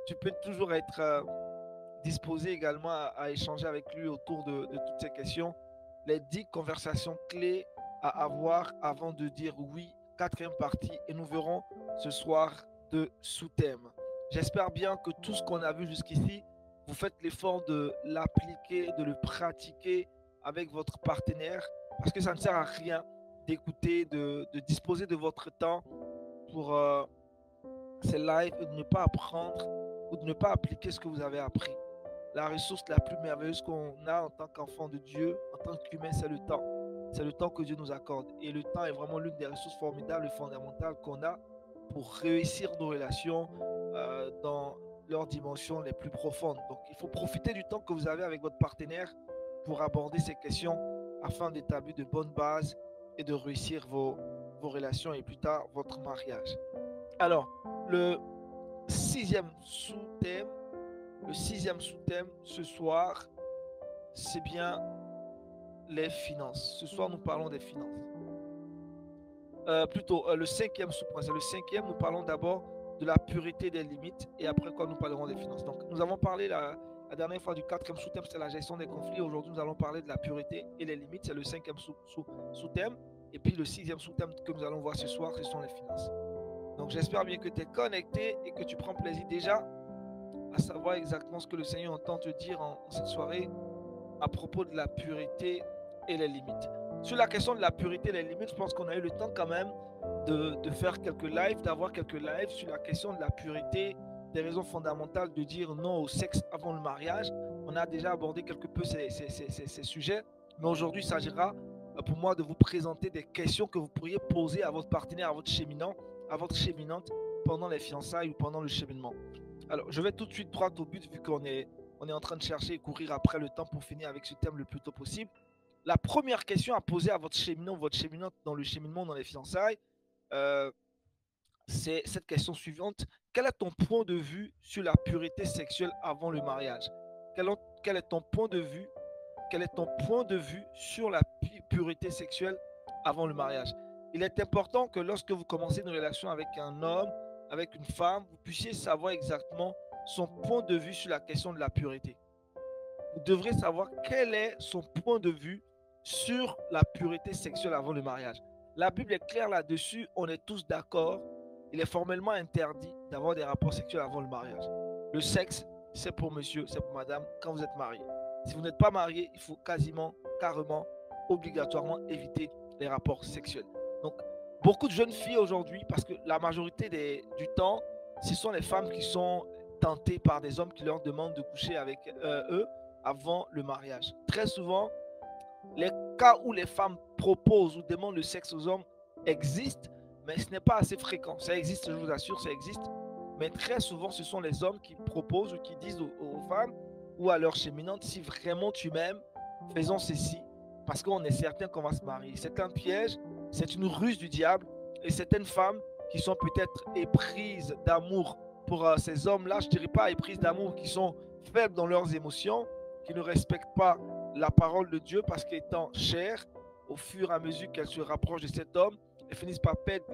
tu peux toujours être disposé également à échanger avec lui autour de toutes ces questions. Les 10 conversations clés à avoir avant de dire oui, quatrième partie, et nous verrons ce soir de sous-thèmes. J'espère bien que tout ce qu'on a vu jusqu'ici, vous faites l'effort de l'appliquer, de le pratiquer avec votre partenaire, parce que ça ne sert à rien d'écouter, de disposer de votre temps pour ces lives et de ne pas apprendre ou de ne pas appliquer ce que vous avez appris. La ressource la plus merveilleuse qu'on a en tant qu'enfant de Dieu, en tant qu'humain, c'est le temps. C'est le temps que Dieu nous accorde. Et le temps est vraiment l'une des ressources formidables et fondamentales qu'on a pour réussir nos relations dans leurs dimensions les plus profondes. Donc, il faut profiter du temps que vous avez avec votre partenaire pour aborder ces questions afin d'établir de bonnes bases et de réussir vos relations et plus tard votre mariage. Alors, le sixième sous-thème, ce soir, c'est bien les finances. Ce soir, nous parlons des finances. Le cinquième sous-point, c'est le cinquième. Nous parlons d'abord de la pureté des limites et après quoi nous parlerons des finances. Donc, nous avons parlé la dernière fois du quatrième sous-thème, c'est la gestion des conflits. Aujourd'hui, nous allons parler de la pureté et les limites, c'est le cinquième sous-thème. Et puis, le sixième sous-thème que nous allons voir ce soir, ce sont les finances. Donc, j'espère bien que tu es connecté et que tu prends plaisir déjà à savoir exactement ce que le Seigneur entend te dire en cette soirée à propos de la pureté et les limites. Sur la question de la pureté et les limites, je pense qu'on a eu le temps quand même de faire quelques lives, d'avoir quelques lives sur la question de la pureté, des raisons fondamentales de dire non au sexe avant le mariage. On a déjà abordé quelque peu ces sujets, mais aujourd'hui, il s'agira pour moi de vous présenter des questions que vous pourriez poser à votre partenaire, à votre cheminant, à votre cheminante pendant les fiançailles ou pendant le cheminement. Alors, je vais tout de suite droit au but vu qu'on est en train de chercher et courir après le temps pour finir avec ce thème le plus tôt possible. La première question à poser à votre cheminot ou votre cheminante dans le cheminement, dans les fiançailles, c'est cette question suivante. Quel est ton point de vue sur la pureté sexuelle avant le mariage? Quel est ton point de vue? Quel est ton point de vue sur la pureté sexuelle avant le mariage? Il est important que lorsque vous commencez une relation avec un homme, avec une femme, vous puissiez savoir exactement son point de vue sur la question de la pureté. Vous devrez savoir quel est son point de vue sur la pureté sexuelle avant le mariage. La Bible est claire là-dessus, on est tous d'accord. Il est formellement interdit d'avoir des rapports sexuels avant le mariage. Le sexe, c'est pour monsieur, c'est pour madame quand vous êtes marié. Si vous n'êtes pas marié, il faut quasiment, carrément, obligatoirement éviter les rapports sexuels. Donc, beaucoup de jeunes filles aujourd'hui, parce que la majorité du temps, ce sont les femmes qui sont tentées par des hommes qui leur demandent de coucher avec eux avant le mariage. Très souvent, les cas où les femmes proposent ou demandent le sexe aux hommes existent, mais ce n'est pas assez fréquent. Ça existe, je vous assure, ça existe. Mais très souvent, ce sont les hommes qui proposent ou qui disent aux femmes ou à leurs cheminantes, si vraiment tu m'aimes, faisons ceci, parce qu'on est certain qu'on va se marier. C'est un piège, c'est une ruse du diable. Et certaines femmes qui sont peut-être éprises d'amour pour ces hommes-là, je ne dirais pas éprises d'amour, qui sont faibles dans leurs émotions, qui ne respectent pas la parole de Dieu parce qu'étant chères, au fur et à mesure qu'elles se rapprochent de cet homme, elles finissent par perdre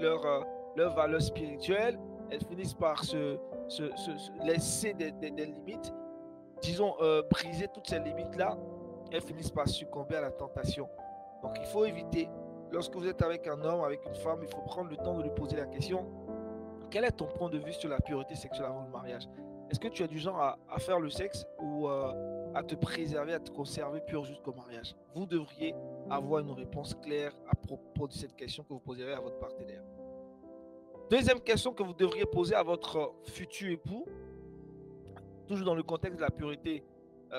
leur valeur spirituelle, elles finissent par se laisser des limites, disons, briser toutes ces limites-là, elles finissent par succomber à la tentation. Donc il faut éviter, lorsque vous êtes avec un homme, avec une femme, il faut prendre le temps de lui poser la question, quel est ton point de vue sur la pureté sexuelle avant le mariage? Est-ce que tu es du genre à faire le sexe ou à te préserver, à te conserver pur jusqu'au mariage? Vous devriez avoir une réponse claire à propos de cette question que vous poserez à votre partenaire. Deuxième question que vous devriez poser à votre futur époux, toujours dans le contexte de la pureté,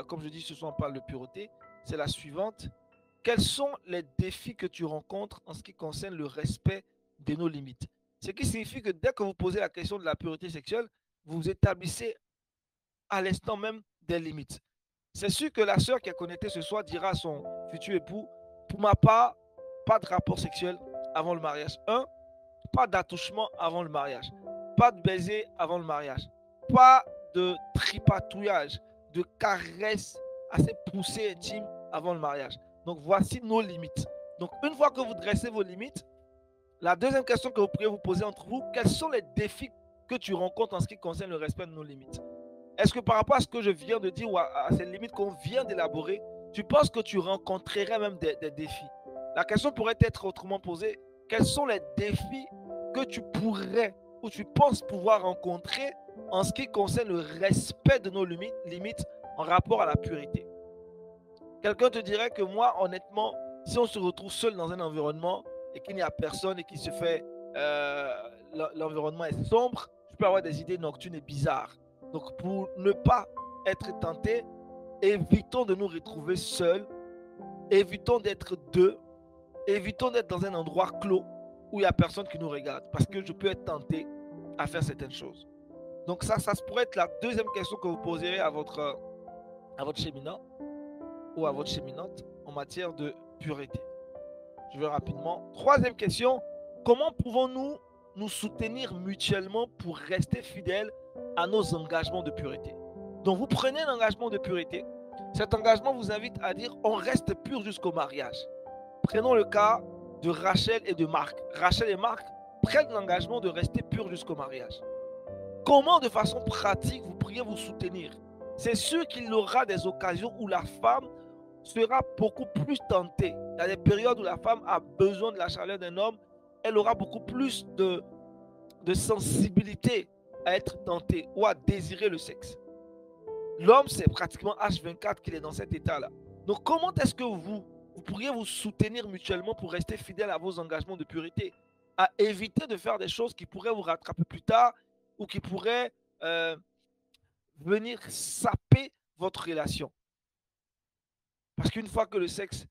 comme je dis, ce soir on parle de pureté, c'est la suivante. Quels sont les défis que tu rencontres en ce qui concerne le respect de nos limites? Ce qui signifie que dès que vous posez la question de la pureté sexuelle, vous établissez à l'instant même des limites. C'est sûr que la sœur qui est connectée ce soir dira à son futur époux, pour ma part, pas de rapport sexuel avant le mariage. Pas d'attouchement avant le mariage. Pas de baiser avant le mariage. Pas de tripatouillage, de caresses assez poussées, intimes avant le mariage. Donc voici nos limites. Donc une fois que vous dressez vos limites, la deuxième question que vous pourriez vous poser entre vous, quels sont les défis que tu rencontres en ce qui concerne le respect de nos limites? est-ce que par rapport à ce que je viens de dire ou à ces limites qu'on vient d'élaborer, tu penses que tu rencontrerais même des défis? La question pourrait être autrement posée. Quels sont les défis que tu pourrais ou tu penses pouvoir rencontrer en ce qui concerne le respect de nos limites en rapport à la pureté? Quelqu'un te dirait que moi, honnêtement, si on se retrouve seul dans un environnement et qu'il n'y a personne et qu'il se fait, euh, l'environnement est sombre, je peux avoir des idées nocturnes et bizarres. Donc, pour ne pas être tenté, évitons de nous retrouver seuls, évitons d'être deux, évitons d'être dans un endroit clos où il n'y a personne qui nous regarde parce que je peux être tenté à faire certaines choses. Donc, ça pourrait être la deuxième question que vous poserez à votre cheminant ou à votre cheminante en matière de pureté. Je vais rapidement. Troisième question, comment pouvons-nous nous soutenir mutuellement pour rester fidèles à nos engagements de pureté? Donc vous prenez un engagement de pureté. Cet engagement vous invite à dire on reste pur jusqu'au mariage. Prenons le cas de Rachel et de Marc. Rachel et Marc prennent l'engagement de rester purs jusqu'au mariage. Comment de façon pratique vous pourriez vous soutenir? C'est sûr qu'il y aura des occasions où la femme sera beaucoup plus tentée. Il y a des périodes où la femme a besoin de la chaleur d'un homme. Elle aura beaucoup plus de sensibilité à être tentée ou à désirer le sexe. L'homme, c'est pratiquement H24 qu'il est dans cet état-là. Donc, comment est-ce que vous pourriez vous soutenir mutuellement pour rester fidèle à vos engagements de pureté, à éviter de faire des choses qui pourraient vous rattraper plus tard ou qui pourraient venir saper votre relation? Parce qu'une fois que le sexe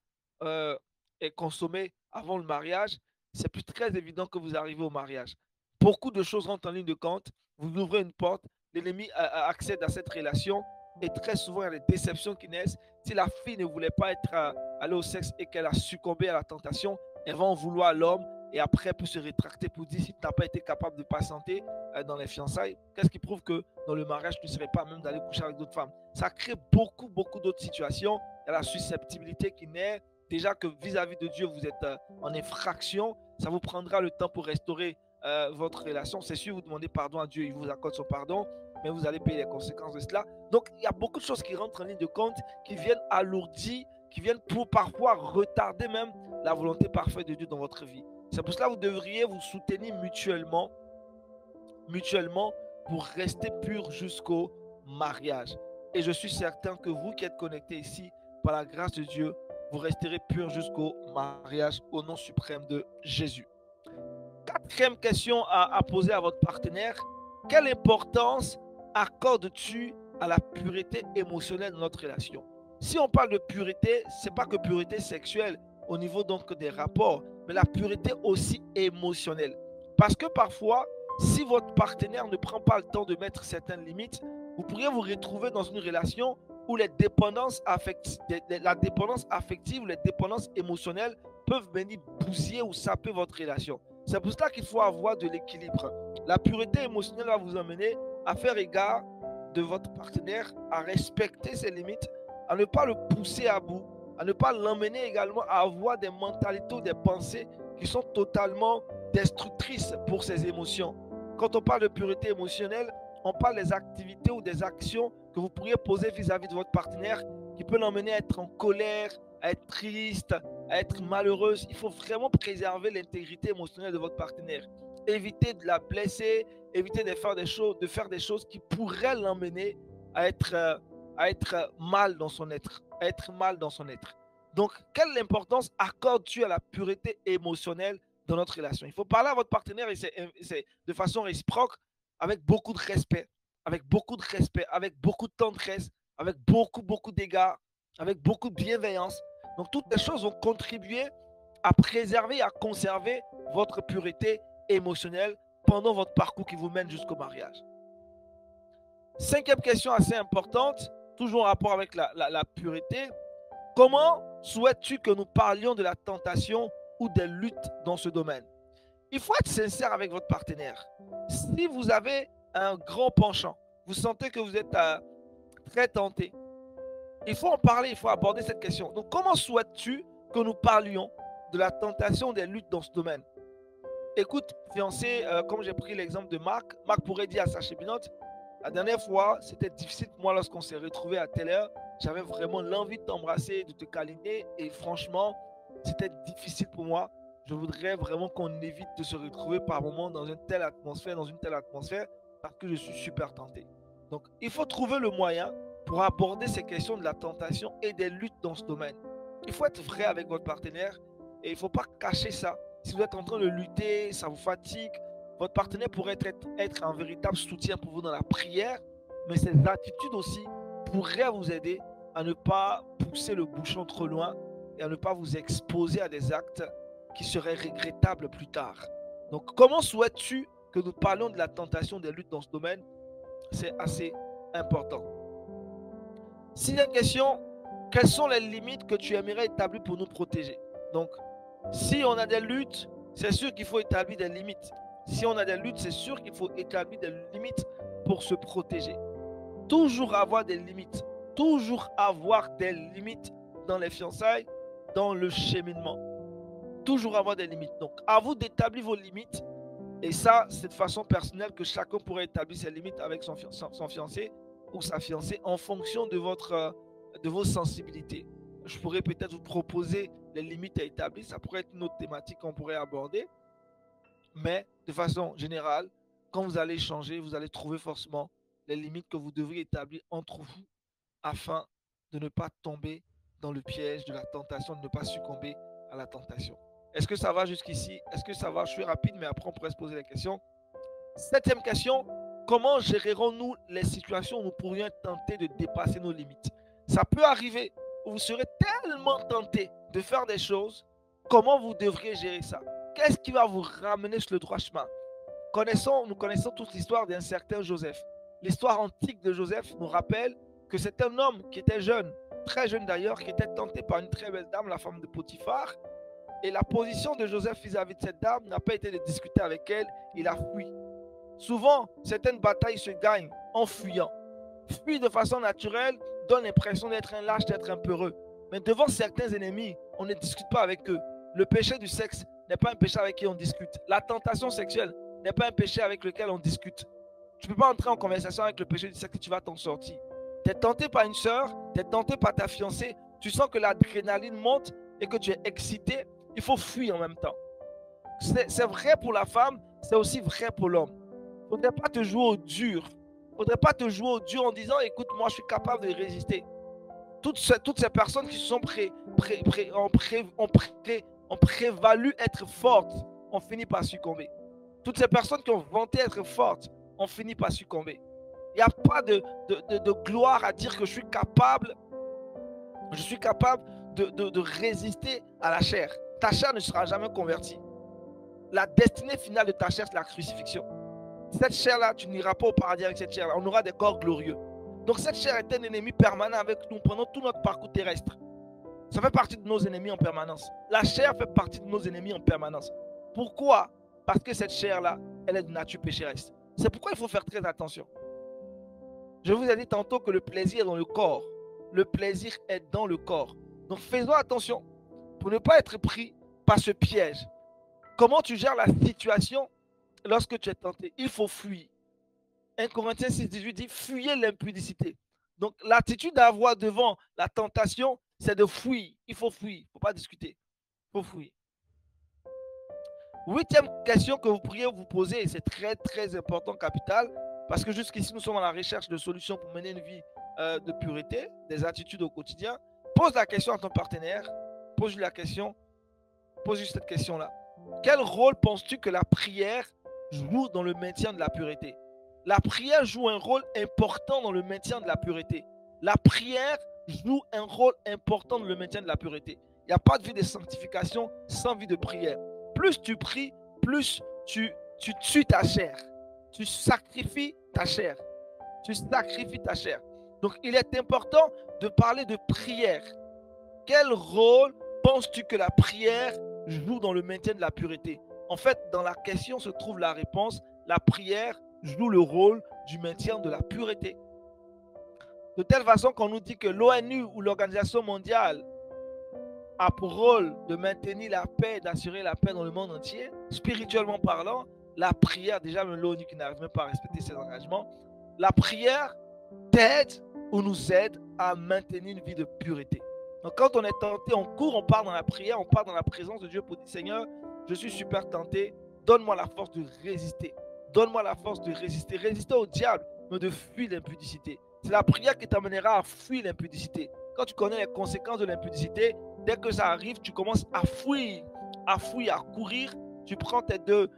est consommé avant le mariage, c'est plus très évident que vous arrivez au mariage. Beaucoup de choses rentrent en ligne de compte. Vous ouvrez une porte, l'ennemi accède à cette relation et très souvent il y a des déceptions qui naissent. Si la fille ne voulait pas être allée au sexe et qu'elle a succombé à la tentation, elle va en vouloir à l'homme et après elle peut se rétracter pour dire si tu n'as pas été capable de patienter dans les fiançailles, qu'est-ce qui prouve que dans le mariage tu ne serais pas même d'aller coucher avec d'autres femmes? Ça crée beaucoup d'autres situations. Il y a la susceptibilité qui naît. Déjà que vis-à-vis de Dieu, vous êtes en infraction, ça vous prendra le temps pour restaurer votre relation. C'est sûr, vous demandez pardon à Dieu, il vous accorde son pardon, mais vous allez payer les conséquences de cela. Donc, il y a beaucoup de choses qui rentrent en ligne de compte, qui viennent alourdir, qui viennent pour parfois retarder même la volonté parfaite de Dieu dans votre vie. C'est pour cela que vous devriez vous soutenir mutuellement pour rester pur jusqu'au mariage. Et je suis certain que vous qui êtes connectés ici, par la grâce de Dieu, vous resterez pur jusqu'au mariage au nom suprême de Jésus. Quatrième question à poser à votre partenaire. Quelle importance accordes-tu à la pureté émotionnelle de notre relation? Si on parle de pureté, ce n'est pas que pureté sexuelle au niveau donc des rapports, mais la pureté aussi émotionnelle. Parce que parfois, si votre partenaire ne prend pas le temps de mettre certaines limites, vous pourriez vous retrouver dans une relation où la dépendance affective, les dépendances émotionnelles peuvent venir bousiller ou saper votre relation. C'est pour cela qu'il faut avoir de l'équilibre. La pureté émotionnelle va vous emmener à faire égard de votre partenaire, à respecter ses limites, à ne pas le pousser à bout, à ne pas l'emmener également à avoir des mentalités ou des pensées qui sont totalement destructrices pour ses émotions. Quand on parle de pureté émotionnelle, on parle des activités ou des actions que vous pourriez poser vis-à-vis de votre partenaire qui peut l'emmener à être en colère, à être triste, à être malheureuse. Il faut vraiment préserver l'intégrité émotionnelle de votre partenaire. Évitez de la blesser, évitez de faire des choses qui pourraient l'emmener à être mal dans son être, Donc, quelle importance accordes-tu à la pureté émotionnelle dans notre relation? Il faut parler à votre partenaire et c'est de façon réciproque, avec beaucoup de respect, avec beaucoup de tendresse, avec beaucoup d'égards, avec beaucoup de bienveillance. Donc, toutes les choses vont contribuer à préserver, à conserver votre pureté émotionnelle pendant votre parcours qui vous mène jusqu'au mariage. Cinquième question assez importante, toujours en rapport avec la pureté. Comment souhaites-tu que nous parlions de la tentation ou des luttes dans ce domaine? Il faut être sincère avec votre partenaire. Si vous avez un grand penchant, vous sentez que vous êtes très tenté, il faut en parler, il faut aborder cette question. Donc, comment souhaites-tu que nous parlions de la tentation des luttes dans ce domaine? Écoute, fiancé, comme j'ai pris l'exemple de Marc, Marc pourrait dire à sa chépinote, La dernière fois, c'était difficile pour moi lorsqu'on s'est retrouvé à telle heure. J'avais vraiment l'envie de t'embrasser, de te câliner. Et franchement, c'était difficile pour moi. Je voudrais vraiment qu'on évite de se retrouver par moment dans une telle atmosphère, parce que je suis super tenté. Donc, il faut trouver le moyen pour aborder ces questions de la tentation et des luttes dans ce domaine. Il faut être vrai avec votre partenaire et il ne faut pas cacher ça. Si vous êtes en train de lutter, ça vous fatigue, votre partenaire pourrait être un véritable soutien pour vous dans la prière, mais ces attitudes aussi pourraient vous aider à ne pas pousser le bouchon trop loin et à ne pas vous exposer à des actes qui seraient regrettables plus tard. Donc, comment souhaites-tu que nous parlions de la tentation des luttes dans ce domaine? C'est assez important. Sixième question, quelles sont les limites que tu aimerais établir pour nous protéger? Donc, si on a des luttes, c'est sûr qu'il faut établir des limites. Si on a des luttes, c'est sûr qu'il faut établir des limites pour se protéger. Toujours avoir des limites. Toujours avoir des limites dans les fiançailles, dans le cheminement. Toujours avoir des limites. Donc, à vous d'établir vos limites. Et ça, c'est de façon personnelle que chacun pourrait établir ses limites avec son fiancé ou sa fiancée en fonction de vos sensibilités. Je pourrais peut-être vous proposer les limites à établir. Ça pourrait être une autre thématique qu'on pourrait aborder. Mais de façon générale, quand vous allez échanger, vous allez trouver forcément les limites que vous devriez établir entre vous afin de ne pas tomber dans le piège de la tentation, de ne pas succomber à la tentation. Est-ce que ça va jusqu'ici? Est-ce que ça va? Je suis rapide, mais après on pourrait se poser la question. Septième question, comment gérerons-nous les situations où nous pourrions être tentés de dépasser nos limites? Ça peut arriver où vous serez tellement tenté de faire des choses. Comment vous devriez gérer ça? Qu'est-ce qui va vous ramener sur le droit chemin? Nous connaissons toute l'histoire d'un certain Joseph. L'histoire antique de Joseph nous rappelle que c'est un homme qui était jeune, très jeune d'ailleurs, qui était tenté par une très belle dame, la femme de Potiphar. Et la position de Joseph vis-à-vis de cette dame n'a pas été de discuter avec elle, il a fui. Souvent, certaines batailles se gagnent en fuyant. Fuir de façon naturelle donne l'impression d'être un lâche, d'être un peureux. Mais devant certains ennemis, on ne discute pas avec eux. Le péché du sexe n'est pas un péché avec qui on discute. La tentation sexuelle n'est pas un péché avec lequel on discute. Tu ne peux pas entrer en conversation avec le péché du sexe et tu vas t'en sortir. Tu es tenté par une soeur, tu es tenté par ta fiancée, tu sens que l'adrénaline monte et que tu es excité, il faut fuir en même temps. C'est vrai pour la femme, c'est aussi vrai pour l'homme. Il ne faudrait pas te jouer au dur. Il ne faudrait pas te jouer au dur en disant, écoute, moi je suis capable de résister. Toutes ces personnes qui se sont ont prévalu être fortes, ont fini par succomber. Toutes ces personnes qui ont vanté être fortes, ont fini par succomber. Il n'y a pas de gloire à dire que je suis capable de résister à la chair. Ta chair ne sera jamais convertie. La destinée finale de ta chair, c'est la crucifixion. Cette chair-là, tu n'iras pas au paradis avec cette chair-là. On aura des corps glorieux. Donc cette chair est un ennemi permanent avec nous pendant tout notre parcours terrestre. Ça fait partie de nos ennemis en permanence. La chair fait partie de nos ennemis en permanence. Pourquoi? Parce que cette chair-là, elle est de nature pécheresse. C'est pourquoi il faut faire très attention. Je vous ai dit tantôt que le plaisir est dans le corps. Le plaisir est dans le corps. Donc faisons attention pour ne pas être pris par ce piège. Comment tu gères la situation lorsque tu es tenté? Il faut fuir. 1 Corinthiens 6,18 dit fuyez l'impudicité. Donc l'attitude à avoir devant la tentation, c'est de fuir. Il faut fuir. Il ne faut pas discuter. Il faut fuir. Huitième question que vous pourriez vous poser, et c'est très très important, capital, parce que jusqu'ici nous sommes à la recherche de solutions pour mener une vie de pureté, des attitudes au quotidien. Pose la question à ton partenaire. Pose-lui la question. Pose-lui cette question-là. Quel rôle penses-tu que la prière joue dans le maintien de la pureté? La prière joue un rôle important dans le maintien de la pureté. La prière joue un rôle important dans le maintien de la pureté. Il n'y a pas de vie de sanctification sans vie de prière. Plus tu pries, plus tu tues ta chair. Tu sacrifies ta chair. Tu sacrifies ta chair. Donc, il est important de parler de prière. Quel rôle penses-tu que la prière joue dans le maintien de la pureté? En fait, dans la question se trouve la réponse. La prière joue le rôle du maintien de la pureté. De telle façon qu'on nous dit que l'ONU ou l'Organisation mondiale a pour rôle de maintenir la paix, d'assurer la paix dans le monde entier, spirituellement parlant, la prière, déjà l'ONU qui n'arrive même pas à respecter ses engagements, La prière t'aide ou nous aide à maintenir une vie de pureté. Donc quand on est tenté, on court, on part dans la prière, on part dans la présence de Dieu pour dire Seigneur, je suis super tenté, donne-moi la force de résister. Donne-moi la force de résister. Résister au diable, mais de fuir l'impudicité. C'est la prière qui t'amènera à fuir l'impudicité. Quand tu connais les conséquences de l'impudicité, dès que ça arrive, tu commences à fuir, à courir. Tu prends tes deux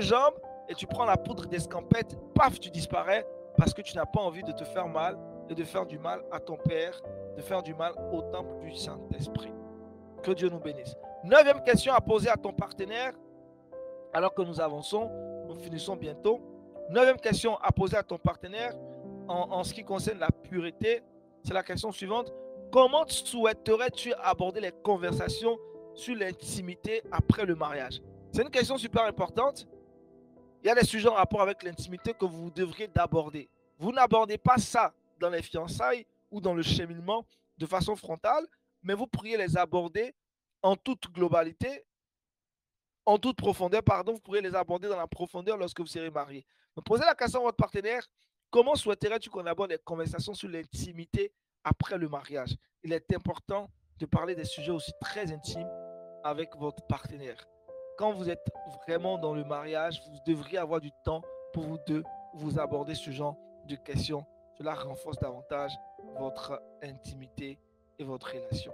jambes et tu prends la poudre d'escampette, paf, tu disparais parce que tu n'as pas envie de te faire mal et de faire du mal à ton Père, de faire du mal au temple du Saint-Esprit. Que Dieu nous bénisse. 9e question à poser à ton partenaire, alors que nous avançons, nous finissons bientôt. 9e question à poser à ton partenaire en ce qui concerne la pureté, c'est la question suivante. Comment souhaiterais-tu aborder les conversations sur l'intimité après le mariage? C'est une question super importante. Il y a des sujets en rapport avec l'intimité que vous devriez d'aborder. Vous n'abordez pas ça dans les fiançailles ou dans le cheminement de façon frontale, mais vous pourriez les aborder en toute globalité, en toute profondeur, pardon, vous pourriez les aborder dans la profondeur lorsque vous serez marié. Donc, posez la question à votre partenaire, comment souhaiterais-tu qu'on aborde les conversations sur l'intimité après le mariage? Il est important de parler des sujets aussi très intimes avec votre partenaire. Quand vous êtes vraiment dans le mariage, vous devriez avoir du temps pour vous deux, vous aborder ce genre de questions. Cela renforce davantage votre intimité et votre relation.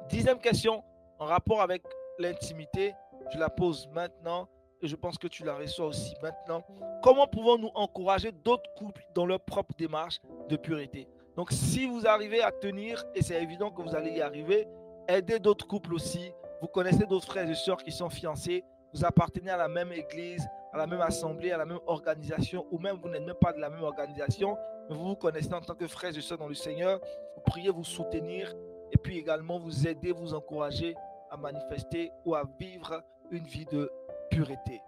10e question en rapport avec l'intimité, je la pose maintenant et je pense que tu la reçois aussi maintenant. Comment pouvons-nous encourager d'autres couples dans leur propre démarche de pureté? Donc si vous arrivez à tenir, et c'est évident que vous allez y arriver, aidez d'autres couples aussi. Vous connaissez d'autres frères et sœurs qui sont fiancés, vous appartenez à la même église, à la même assemblée, à la même organisation, ou même vous n'êtes même pas de la même organisation, mais vous vous connaissez en tant que frères et sœurs dans le Seigneur. Vous priez, vous soutenir, et puis également vous aider, vous encourager à manifester ou à vivre une vie de pureté.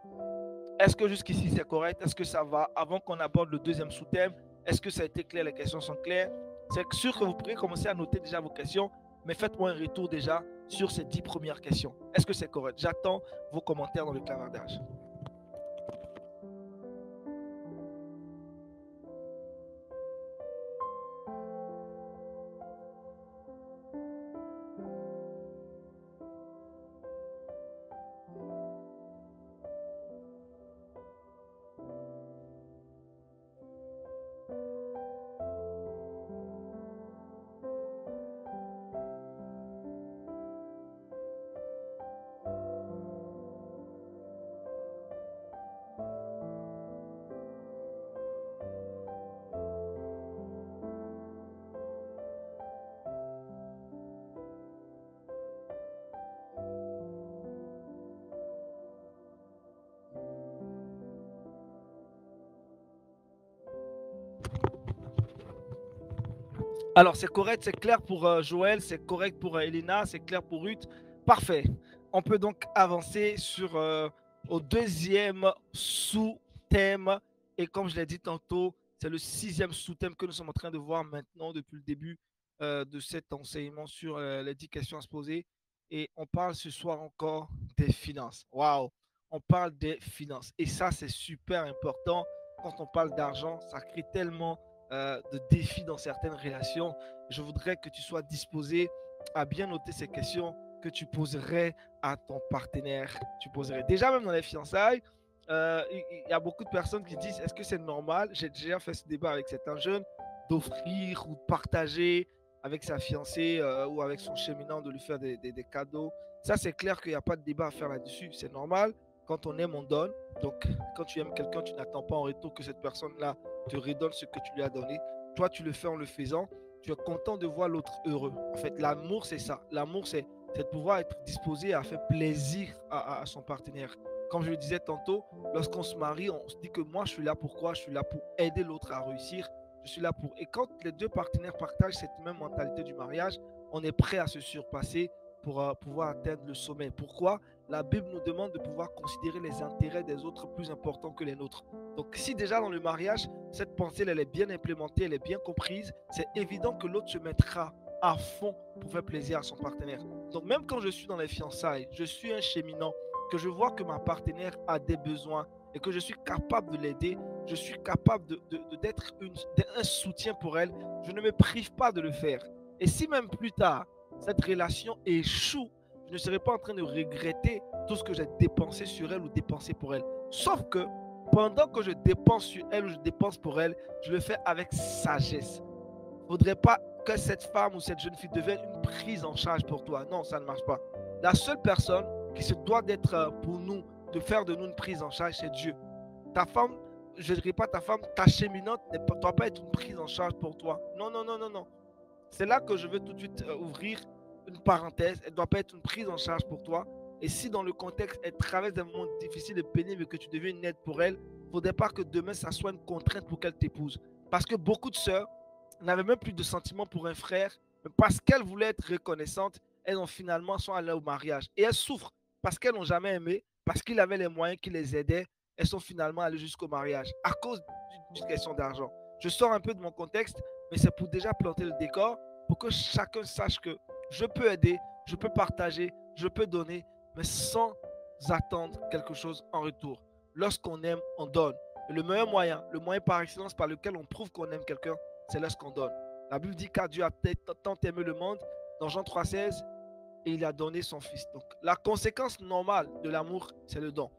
Est-ce que jusqu'ici c'est correct? Est-ce que ça va? Avant qu'on aborde le deuxième sous-thème, est-ce que ça a été clair? Les questions sont claires? C'est sûr que vous pourrez commencer à noter déjà vos questions, mais faites-moi un retour déjà sur ces 10 premières questions. Est-ce que c'est correct? J'attends vos commentaires dans le clavardage. Alors, c'est correct, c'est clair pour Joël, c'est correct pour Elena, c'est clair pour Ruth. Parfait. On peut donc avancer au deuxième sous-thème. Et comme je l'ai dit tantôt, c'est le 6e sous-thème que nous sommes en train de voir maintenant depuis le début de cet enseignement sur les 10 questions à se poser. Et on parle ce soir encore des finances. Waouh! On parle des finances. Et ça, c'est super important. Quand on parle d'argent, ça crée tellement de défis dans certaines relations. Je voudrais que tu sois disposé à bien noter ces questions que tu poserais à ton partenaire. Tu poserais déjà même dans les fiançailles. Il y a beaucoup de personnes qui disent est-ce que c'est normal? J'ai déjà fait ce débat avec certains jeunes d'offrir ou de partager avec sa fiancée ou avec son cheminant, de lui faire des cadeaux. Ça, c'est clair qu'il n'y a pas de débat à faire là-dessus. C'est normal. Quand on aime, on donne. Donc, quand tu aimes quelqu'un, tu n'attends pas en retour que cette personne-là te redonne ce que tu lui as donné. Toi, tu le fais en le faisant. Tu es content de voir l'autre heureux. En fait, l'amour, c'est ça. L'amour, c'est de pouvoir être disposé à faire plaisir à son partenaire. Comme je le disais tantôt, lorsqu'on se marie, on se dit que moi, je suis là pour quoi? Je suis là pour aider l'autre à réussir. Je suis là pour... Et quand les deux partenaires partagent cette même mentalité du mariage, on est prêt à se surpasser pour pouvoir atteindre le sommet. Pourquoi? La Bible nous demande de pouvoir considérer les intérêts des autres plus importants que les nôtres. Donc, si déjà dans le mariage, cette pensée, elle est bien implémentée, elle est bien comprise, c'est évident que l'autre se mettra à fond pour faire plaisir à son partenaire. Donc, même quand je suis dans les fiançailles, je suis un cheminant, que je vois que ma partenaire a des besoins et que je suis capable de l'aider, je suis capable d'être un soutien pour elle, je ne me prive pas de le faire. Et si même plus tard, cette relation échoue, je ne serai pas en train de regretter tout ce que j'ai dépensé sur elle ou dépensé pour elle. Sauf que pendant que je dépense sur elle ou je dépense pour elle, je le fais avec sagesse. Il ne faudrait pas que cette femme ou cette jeune fille devienne une prise en charge pour toi. Non, ça ne marche pas. La seule personne qui se doit d'être pour nous, de faire de nous une prise en charge, c'est Dieu. Ta femme, je ne dirais pas ta femme, ta cheminante ne doit pas être une prise en charge pour toi. Non, non, non, non, non. C'est là que je veux tout de suite ouvrir une parenthèse. Elle ne doit pas être une prise en charge pour toi. Et si dans le contexte, elle traverse des moments difficiles et pénibles et que tu deviens une aide pour elle, il ne faudrait pas que demain, ça soit une contrainte pour qu'elle t'épouse. Parce que beaucoup de sœurs n'avaient même plus de sentiments pour un frère, mais parce qu'elles voulaient être reconnaissantes, elles ont finalement sont allées au mariage. Et elles souffrent parce qu'elles n'ont jamais aimé, parce qu'il avait les moyens qui les aidaient, elles sont finalement allées jusqu'au mariage à cause d'une question d'argent. Je sors un peu de mon contexte, mais c'est pour déjà planter le décor, pour que chacun sache que je peux aider, je peux partager, je peux donner, mais sans attendre quelque chose en retour. Lorsqu'on aime, on donne. Et le moyen par excellence par lequel on prouve qu'on aime quelqu'un, c'est lorsqu'on donne. La Bible dit qu'à Dieu a tant aimé le monde, dans Jean 3,16, et il a donné son fils. Donc, la conséquence normale de l'amour, c'est le don.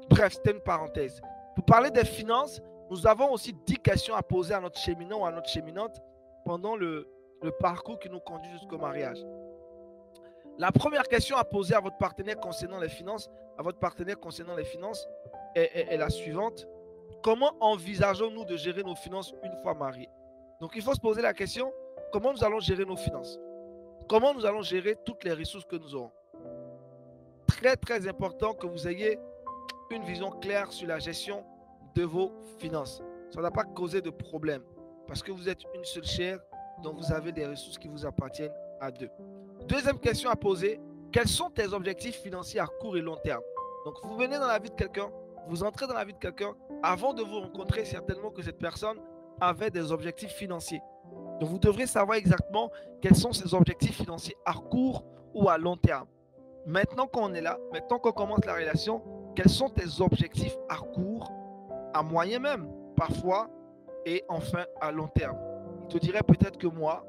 Bref, c'était une parenthèse. Pour parler des finances, nous avons aussi 10 questions à poser à notre cheminot ou à notre cheminante pendant le parcours qui nous conduit jusqu'au mariage. La première question à poser à votre partenaire concernant les finances, est la suivante. Comment envisageons-nous de gérer nos finances une fois mariés? Donc, il faut se poser la question, comment nous allons gérer nos finances? Comment nous allons gérer toutes les ressources que nous aurons? Très, très important que vous ayez une vision claire sur la gestion de vos finances. Ça ne va pas causer de problème parce que vous êtes une seule chair, donc vous avez des ressources qui vous appartiennent à deux. Deuxième question à poser, quels sont tes objectifs financiers à court et long terme? Donc, vous venez dans la vie de quelqu'un, vous entrez dans la vie de quelqu'un, avant de vous rencontrer, certainement que cette personne avait des objectifs financiers. Donc, vous devrez savoir exactement quels sont ces objectifs financiers à court ou à long terme. Maintenant qu'on est là, maintenant qu'on commence la relation, quels sont tes objectifs à court, à moyen même, parfois, et enfin à long terme? Il te dirait peut-être que moi,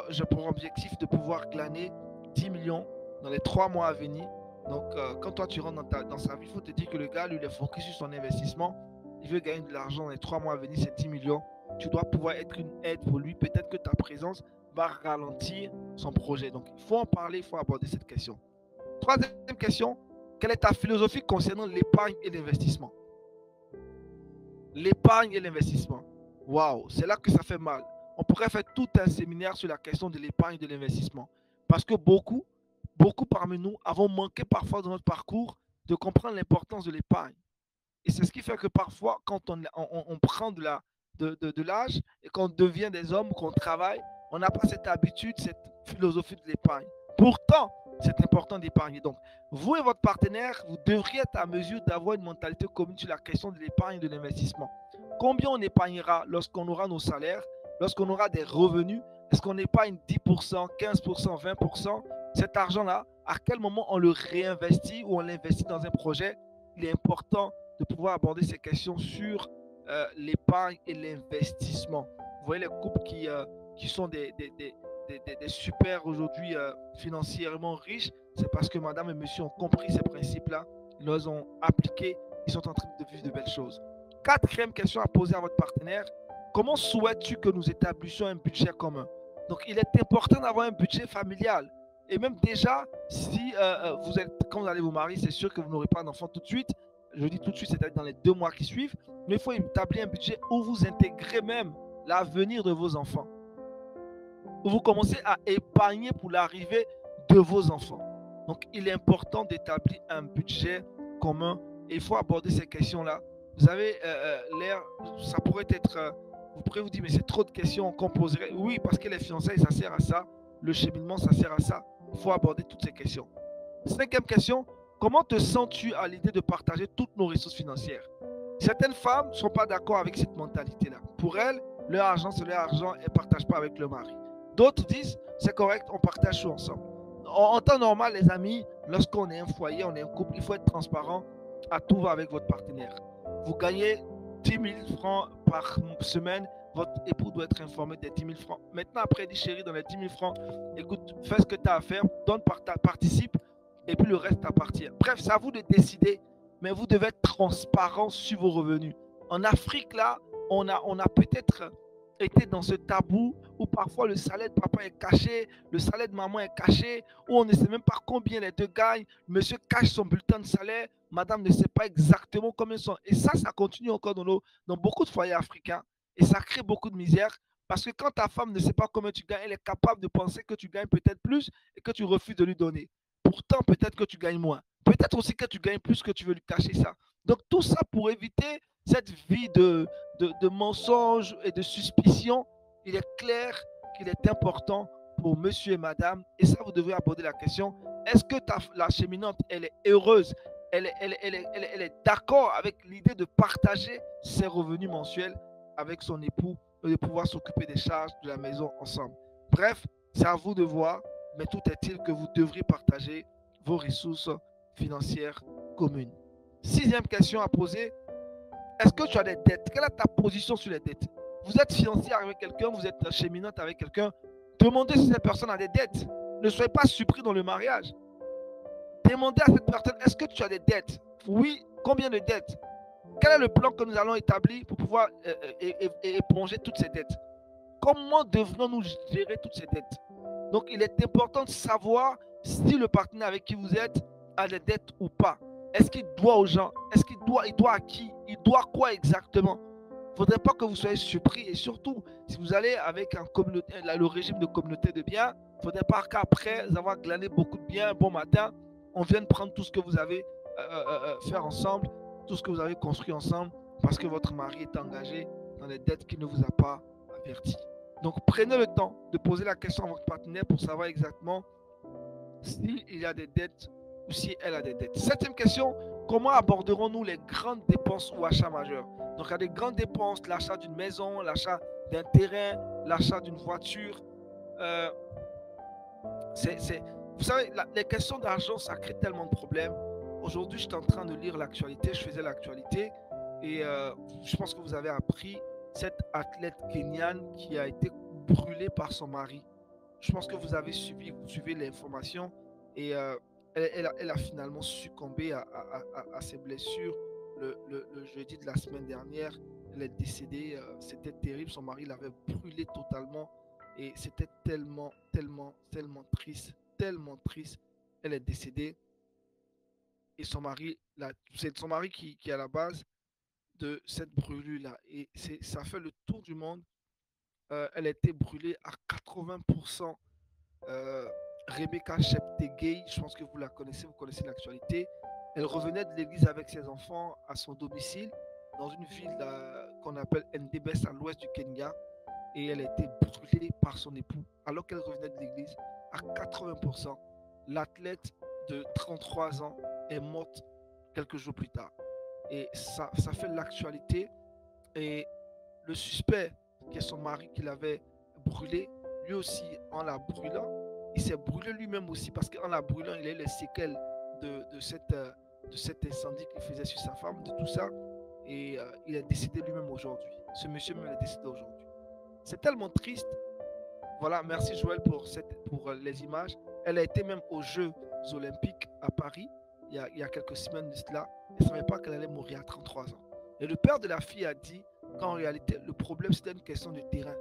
j'ai pour objectif de pouvoir glaner 10 millions dans les 3 mois à venir. Donc, quand toi, tu rentres dans sa vie, il faut te dire que le gars, lui, il est focus sur son investissement. Il veut gagner de l'argent dans les 3 mois à venir, c'est 10 millions. Tu dois pouvoir être une aide pour lui. Peut-être que ta présence va ralentir son projet. Donc, il faut en parler, il faut aborder cette question. Troisième question, quelle est ta philosophie concernant l'épargne et l'investissement? L'épargne et l'investissement. Waouh, c'est là que ça fait mal. On pourrait faire tout un séminaire sur la question de l'épargne et de l'investissement. Parce que beaucoup parmi nous avons manqué parfois dans notre parcours de comprendre l'importance de l'épargne. Et c'est ce qui fait que parfois, quand on prend de l'âge et qu'on devient des hommes, qu'on travaille, on n'a pas cette habitude, cette philosophie de l'épargne. Pourtant, c'est important d'épargner. Donc, vous et votre partenaire, vous devriez être à mesure d'avoir une mentalité commune sur la question de l'épargne et de l'investissement. Combien on épargnera lorsqu'on aura nos salaires, lorsqu'on aura des revenus? Est-ce qu'on épargne 10%, 15%, 20%? Cet argent-là, à quel moment on le réinvestit ou on l'investit dans un projet? Il est important de pouvoir aborder ces questions sur l'épargne et l'investissement. Vous voyez les couples qui sont des super aujourd'hui financièrement riches, c'est parce que madame et monsieur ont compris ces principes-là, ils les ont appliqués, ils sont en train de vivre de belles choses. Quatrième question à poser à votre partenaire, comment souhaites-tu que nous établissions un budget commun? Donc, il est important d'avoir un budget familial. Et même déjà, si quand vous allez vous marier, c'est sûr que vous n'aurez pas d'enfant tout de suite. Je dis tout de suite, c'est-à-dire dans les 2 mois qui suivent. Mais il faut établir un budget où vous intégrez même l'avenir de vos enfants. Où vous commencez à épargner pour l'arrivée de vos enfants. Donc, il est important d'établir un budget commun. Et il faut aborder ces questions-là. Vous avez l'air, ça pourrait être, vous pourrez vous dire, mais c'est trop de questions qu'on poserait. Oui, parce que les fiançailles, ça sert à ça. Le cheminement, ça sert à ça. Il faut aborder toutes ces questions. Cinquième question, comment te sens-tu à l'idée de partager toutes nos ressources financières? Certaines femmes ne sont pas d'accord avec cette mentalité-là. Pour elles, leur argent, c'est leur argent, elles ne partagent pas avec le mari. D'autres disent, c'est correct, on partage tout ensemble. En temps normal, les amis, lorsqu'on est un foyer, on est un couple, il faut être transparent. À tout va avec votre partenaire. Vous gagnez 10 000 francs par semaine. Votre époux doit être informé des 10 000 francs. Maintenant, après, il dit, chérie, dans les 10 000 francs, écoute, fais ce que tu as à faire, participe, et puis le reste t'appartient. Bref, c'est à vous de décider, mais vous devez être transparent sur vos revenus. En Afrique, là, on a peut-être été dans ce tabou où parfois le salaire de papa est caché, le salaire de maman est caché, où on ne sait même pas combien les deux gagnent. Monsieur cache son bulletin de salaire, madame ne sait pas exactement combien ils sont. Et ça continue encore dans beaucoup de foyers africains. Et ça crée beaucoup de misère. Parce que quand ta femme ne sait pas combien tu gagnes, elle est capable de penser que tu gagnes peut-être plus et que tu refuses de lui donner. Pourtant, peut-être que tu gagnes moins. Peut-être aussi que tu gagnes plus que tu veux lui cacher ça. Donc, tout ça pour éviter cette vie de mensonges et de suspicions, il est clair qu'il est important pour monsieur et madame, et ça, vous devez aborder la question, est-ce que la cheminante, elle est heureuse, elle est d'accord avec l'idée de partager ses revenus mensuels avec son époux et de pouvoir s'occuper des charges de la maison ensemble. Bref, c'est à vous de voir, mais tout est-il que vous devriez partager vos ressources financières communes. Sixième question à poser, est-ce que tu as des dettes? Quelle est ta position sur les dettes? Vous êtes financière avec quelqu'un, vous êtes cheminante avec quelqu'un, demandez si cette personne a des dettes. Ne soyez pas surpris dans le mariage. Demandez à cette personne, est-ce que tu as des dettes? Oui, combien de dettes? Quel est le plan que nous allons établir pour pouvoir éponger toutes ces dettes? Comment devrons-nous gérer toutes ces dettes? Donc, il est important de savoir si le partenaire avec qui vous êtes a des dettes ou pas. Est-ce qu'il doit aux gens? Est-ce qu'il doit à qui? Il doit quoi exactement? Il ne faudrait pas que vous soyez surpris. Et surtout, si vous allez avec le régime de communauté de biens, il ne faudrait pas qu'après avoir glané beaucoup de biens, bon matin, on vienne prendre tout ce que vous avez fait ensemble, tout ce que vous avez construit ensemble, parce que votre mari est engagé dans des dettes qu'il ne vous a pas averti. Donc, prenez le temps de poser la question à votre partenaire pour savoir exactement s'il y a des dettes ou si elle a des dettes. Septième question, comment aborderons-nous les grandes dépenses ou achats majeurs? Donc, il y a des grandes dépenses, l'achat d'une maison, l'achat d'un terrain, l'achat d'une voiture. Vous savez, les questions d'argent, ça crée tellement de problèmes. Aujourd'hui, j'étais en train de lire l'actualité, je faisais l'actualité et je pense que vous avez appris cette athlète kenyane qui a été brûlée par son mari. Je pense que vous suivez l'information et elle a finalement succombé à ses blessures le jeudi de la semaine dernière. Elle est décédée, c'était terrible, son mari l'avait brûlée totalement et c'était tellement triste. Elle est décédée et c'est son mari qui est à la base de cette brûlure-là. Et ça fait le tour du monde. Elle a été brûlée à 80%. Rebecca Cheptegei, je pense que vous la connaissez, vous connaissez l'actualité. Elle revenait de l'église avec ses enfants à son domicile dans une ville qu'on appelle Ndebes à l'ouest du Kenya. Et elle a été brûlée par son époux alors qu'elle revenait de l'église à 80%. L'athlète de 33 ans est morte quelques jours plus tard. Et ça fait l'actualité. Et le suspect, qui est son mari qui l'avait brûlé, lui aussi, en la brûlant, il s'est brûlé lui-même aussi parce qu'en la brûlant, il a eu les séquelles de cet incendie qu'il faisait sur sa femme, de tout ça. Et il est décédé lui-même aujourd'hui. Ce monsieur même est décédé aujourd'hui. C'est tellement triste. Voilà, merci Joël pour les images. Elle a été même aux Jeux Olympiques à Paris il y a quelques semaines de cela. Elle ne savait pas qu'elle allait mourir à 33 ans. Et le père de la fille a dit qu'en réalité, le problème, c'était une question de terrain.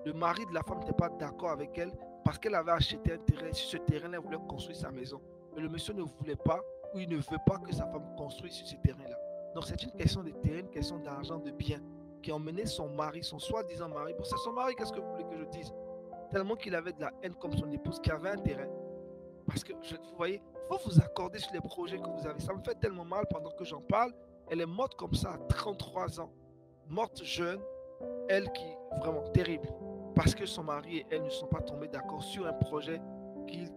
Le mari de la femme n'était pas d'accord avec elle parce qu'elle avait acheté un terrain. Sur ce terrain, elle voulait construire sa maison. Mais le monsieur ne voulait pas ou il ne veut pas que sa femme construise sur ce terrain-là. Donc, c'est une question de terrain, une question d'argent, de biens qui a emmené son mari, son soi-disant mari. Bon, c'est son mari, qu'est-ce que vous voulez que je dise? Tellement qu'il avait de la haine comme son épouse qui avait un terrain. Parce que, vous voyez, il faut vous accorder sur les projets que vous avez. Ça me fait tellement mal pendant que j'en parle. Elle est morte comme ça à 33 ans. Morte jeune. Elle qui, vraiment, terrible. Parce que son mari et elle ne sont pas tombés d'accord sur un projet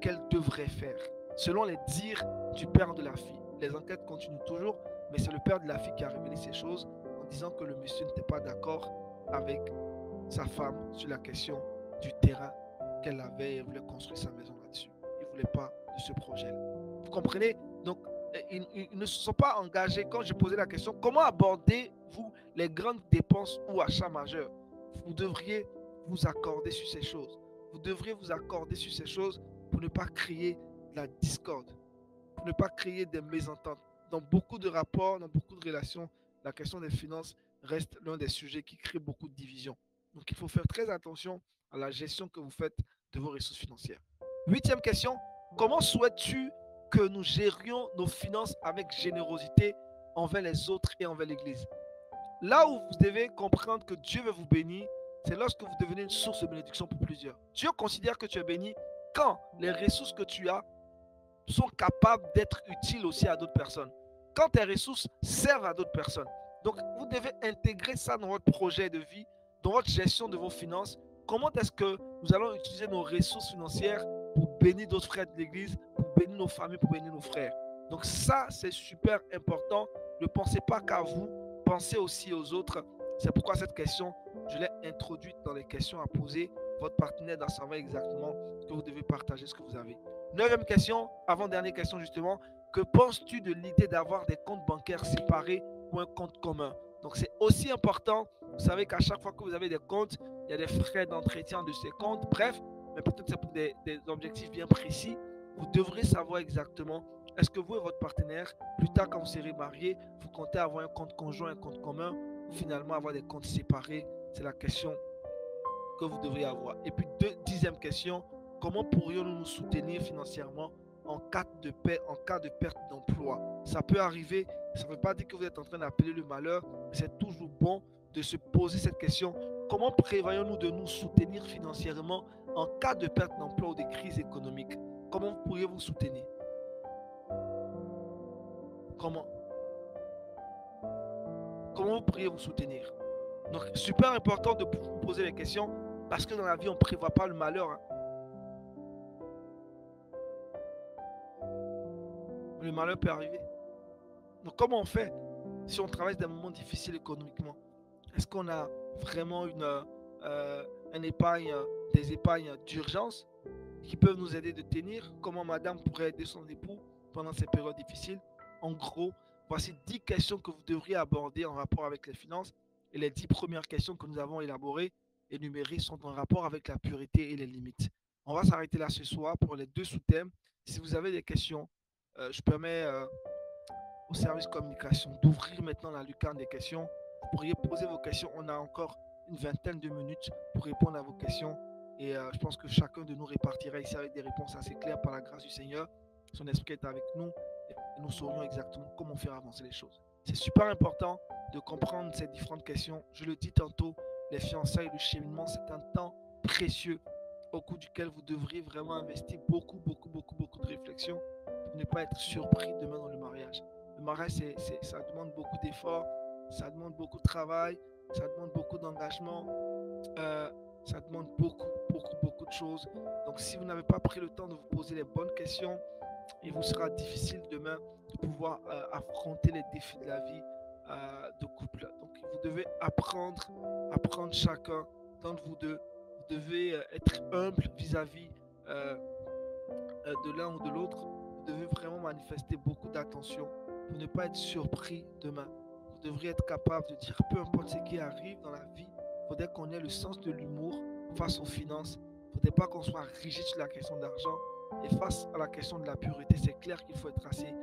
qu'elle devrait faire. Selon les dires du père de la fille. Les enquêtes continuent toujours, mais c'est le père de la fille qui a révélé ces choses en disant que le monsieur n'était pas d'accord avec sa femme sur la question du terrain qu'elle avait et voulait construire sa maison là-dessus. Il ne voulait pas de ce projet-là. Vous comprenez? Donc, ils ne se sont pas engagés. Quand je posais la question, comment abordez-vous les grandes dépenses ou achats majeurs? Vous devriez vous accorder sur ces choses. Vous devriez vous accorder sur ces choses pour ne pas créer de la discorde, pour ne pas créer des mésententes. Dans beaucoup de rapports, dans beaucoup de relations, la question des finances reste l'un des sujets qui crée beaucoup de divisions. Donc il faut faire très attention à la gestion que vous faites de vos ressources financières. Huitième question, comment souhaites-tu que nous gérions nos finances avec générosité envers les autres et envers l'Église? Là où vous devez comprendre que Dieu veut vous bénir, c'est lorsque vous devenez une source de bénédiction pour plusieurs. Dieu considère que tu es béni quand les ressources que tu as sont capables d'être utiles aussi à d'autres personnes. Quand tes ressources servent à d'autres personnes. Donc, vous devez intégrer ça dans votre projet de vie, dans votre gestion de vos finances. Comment est-ce que nous allons utiliser nos ressources financières pour bénir d'autres frères de l'Église, pour bénir nos familles, pour bénir nos frères? Donc ça, c'est super important. Ne pensez pas qu'à vous, pensez aussi aux autres. C'est pourquoi cette question, je l'ai introduite dans les questions à poser. Votre partenaire doit savoir exactement que vous devez partager ce que vous avez. Neuvième question, avant-dernière question justement, que penses-tu de l'idée d'avoir des comptes bancaires séparés ou un compte commun? Donc c'est aussi important, vous savez qu'à chaque fois que vous avez des comptes, il y a des frais d'entretien de ces comptes, bref, mais peut-être c'est pour des objectifs bien précis. Vous devrez savoir exactement, est-ce que vous et votre partenaire, plus tard quand vous serez mariés, vous comptez avoir un compte conjoint, un compte commun, ou finalement avoir des comptes séparés? C'est la question que vous devriez avoir. Et puis, dixième question, comment pourrions-nous nous soutenir financièrement en cas de perte d'emploi? Ça peut arriver, ça ne veut pas dire que vous êtes en train d'appeler le malheur, mais c'est toujours bon de se poser cette question. Comment prévoyons-nous de nous soutenir financièrement en cas de perte d'emploi ou de crise économique? Comment pourriez-vous vous soutenir? Comment? Comment vous pourriez vous soutenir? Donc, super important de vous poser les questions parce que dans la vie, on ne prévoit pas le malheur. Hein. Le malheur peut arriver. Donc, comment on fait si on traverse des moments difficiles économiquement? Est-ce qu'on a vraiment une épargne, des épargnes d'urgence qui peuvent nous aider de tenir? Comment madame pourrait aider son époux pendant ces périodes difficiles? En gros, voici 10 questions que vous devriez aborder en rapport avec les finances. Et les 10 premières questions que nous avons élaborées, énumérées, sont en rapport avec la pureté et les limites. On va s'arrêter là ce soir pour les deux sous-thèmes. Si vous avez des questions, je permets au service communication d'ouvrir maintenant la lucarne des questions. Vous pourriez poser vos questions. On a encore une vingtaine de minutes pour répondre à vos questions. Et je pense que chacun de nous répartira ici avec des réponses assez claires par la grâce du Seigneur. Son esprit est avec nous et nous saurions exactement comment faire avancer les choses. C'est super important de comprendre ces différentes questions. Je le dis tantôt, les fiançailles, le cheminement, c'est un temps précieux au cours duquel vous devriez vraiment investir beaucoup de réflexion pour ne pas être surpris demain dans le mariage. Le mariage, ça demande beaucoup d'efforts, ça demande beaucoup de travail, ça demande beaucoup d'engagement, ça demande beaucoup de choses. Donc, si vous n'avez pas pris le temps de vous poser les bonnes questions, il vous sera difficile demain de pouvoir affronter les défis de la vie de couple. Donc, vous devez apprendre chacun d'entre vous deux. Vous devez être humble vis-à-vis de l'un ou de l'autre. Vous devez vraiment manifester beaucoup d'attention pour ne pas être surpris demain. Vous devriez être capable de dire peu importe ce qui arrive dans la vie, il faudrait qu'on ait le sens de l'humour face aux finances. Il ne faudrait pas qu'on soit rigide sur la question d'argent. Et face à la question de la pureté, c'est clair qu'il faut être assez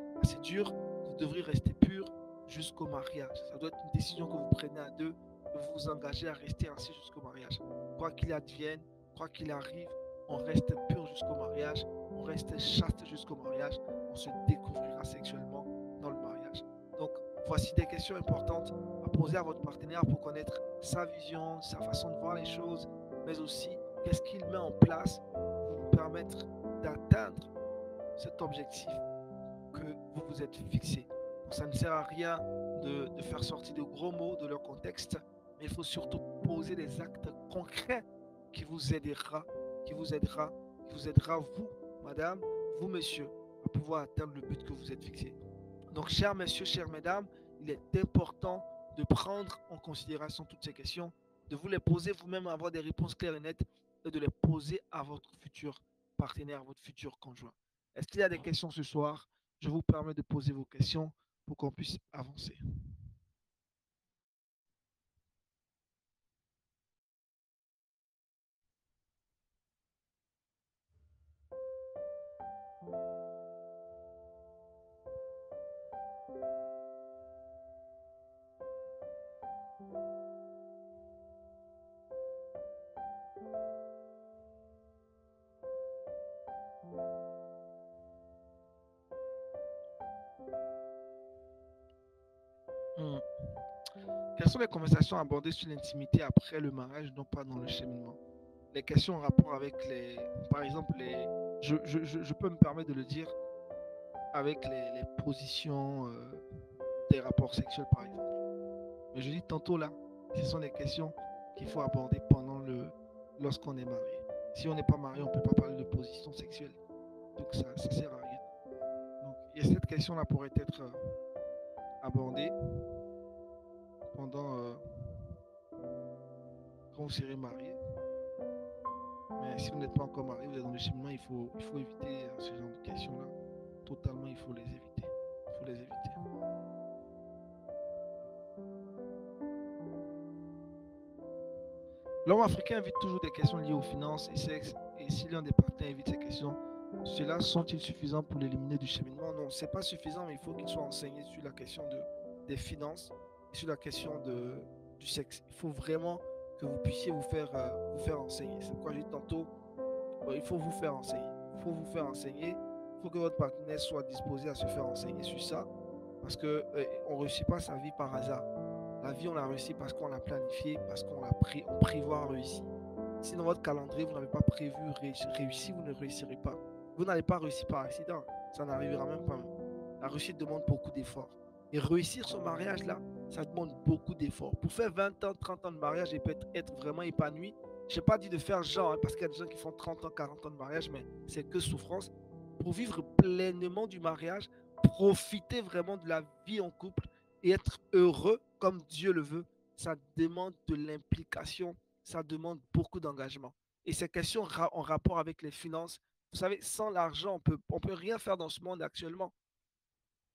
dur. Vous devriez rester pur jusqu'au mariage. Ça doit être une décision que vous prenez à deux, de vous engager à rester ainsi jusqu'au mariage. Quoi qu'il advienne, quoi qu'il arrive, on reste pur jusqu'au mariage, on reste chaste jusqu'au mariage, on se découvrira sexuellement dans le mariage. Donc, voici des questions importantes à poser à votre partenaire pour connaître sa vision, sa façon de voir les choses, mais aussi qu'est-ce qu'il met en place pour vous permettre d'atteindre cet objectif que vous vous êtes fixé. Donc, ça ne sert à rien de faire sortir de gros mots de leur contexte, mais il faut surtout poser des actes concrets qui vous aidera, vous, madame, vous, monsieur, à pouvoir atteindre le but que vous êtes fixé. Donc, chers messieurs, chères mesdames, il est important de prendre en considération toutes ces questions, de vous les poser vous-même, avoir des réponses claires et nettes, et de les poser à votre futur partenaire, à votre futur conjoint. Est-ce qu'il y a des questions ce soir? Je vous permets de poser vos questions pour qu'on puisse avancer. Hmm. Quelles sont les conversations abordées sur l'intimité après le mariage, non pas dans le cheminement? Les questions en rapport avec les, par exemple, je peux me permettre de le dire avec les positions des rapports sexuels, par exemple. Mais je dis tantôt là, ce sont les questions qu'il faut aborder lorsqu'on est marié. Si on n'est pas marié, on ne peut pas parler de position sexuelle. Donc ça sert à rien. Donc, et cette question-là pourrait être abordée pendant quand vous serez marié. Mais si vous n'êtes pas encore marié, vous êtes dans le cheminement, il faut éviter ce genre de questions-là. Totalement, il faut les éviter. Il faut les éviter. L'homme africain évite toujours des questions liées aux finances et sexe. Et si l'un des partenaires évite ces questions, ceux-là sont-ils suffisants pour l'éliminer du cheminement? Non, ce n'est pas suffisant, mais il faut qu'il soit enseigné sur la question des finances et sur la question du sexe. Il faut vraiment que vous puissiez vous faire enseigner. C'est pourquoi j'ai dit tantôt, il faut vous faire enseigner. Il faut vous faire enseigner. Il faut que votre partenaire soit disposé à se faire enseigner sur ça. Parce qu'on ne réussit pas sa vie par hasard. La vie, on l'a réussi parce qu'on l'a planifié, parce qu'on l'a pris, on prévoit réussir. Si dans votre calendrier, vous n'avez pas prévu réussir, vous ne réussirez pas. Vous n'allez pas réussir par accident. Ça n'arrivera même pas. La réussite demande beaucoup d'efforts. Et réussir son mariage, là, ça demande beaucoup d'efforts. Pour faire 20 ans, 30 ans de mariage et peut être vraiment épanoui, je n'ai pas dit de faire genre, hein, parce qu'il y a des gens qui font 30 ans, 40 ans de mariage, mais c'est que souffrance. Pour vivre pleinement du mariage, profiter vraiment de la vie en couple et être heureux comme Dieu le veut, ça demande de l'implication, ça demande beaucoup d'engagement. Et ces questions en rapport avec les finances, vous savez, sans l'argent, on peut rien faire dans ce monde actuellement.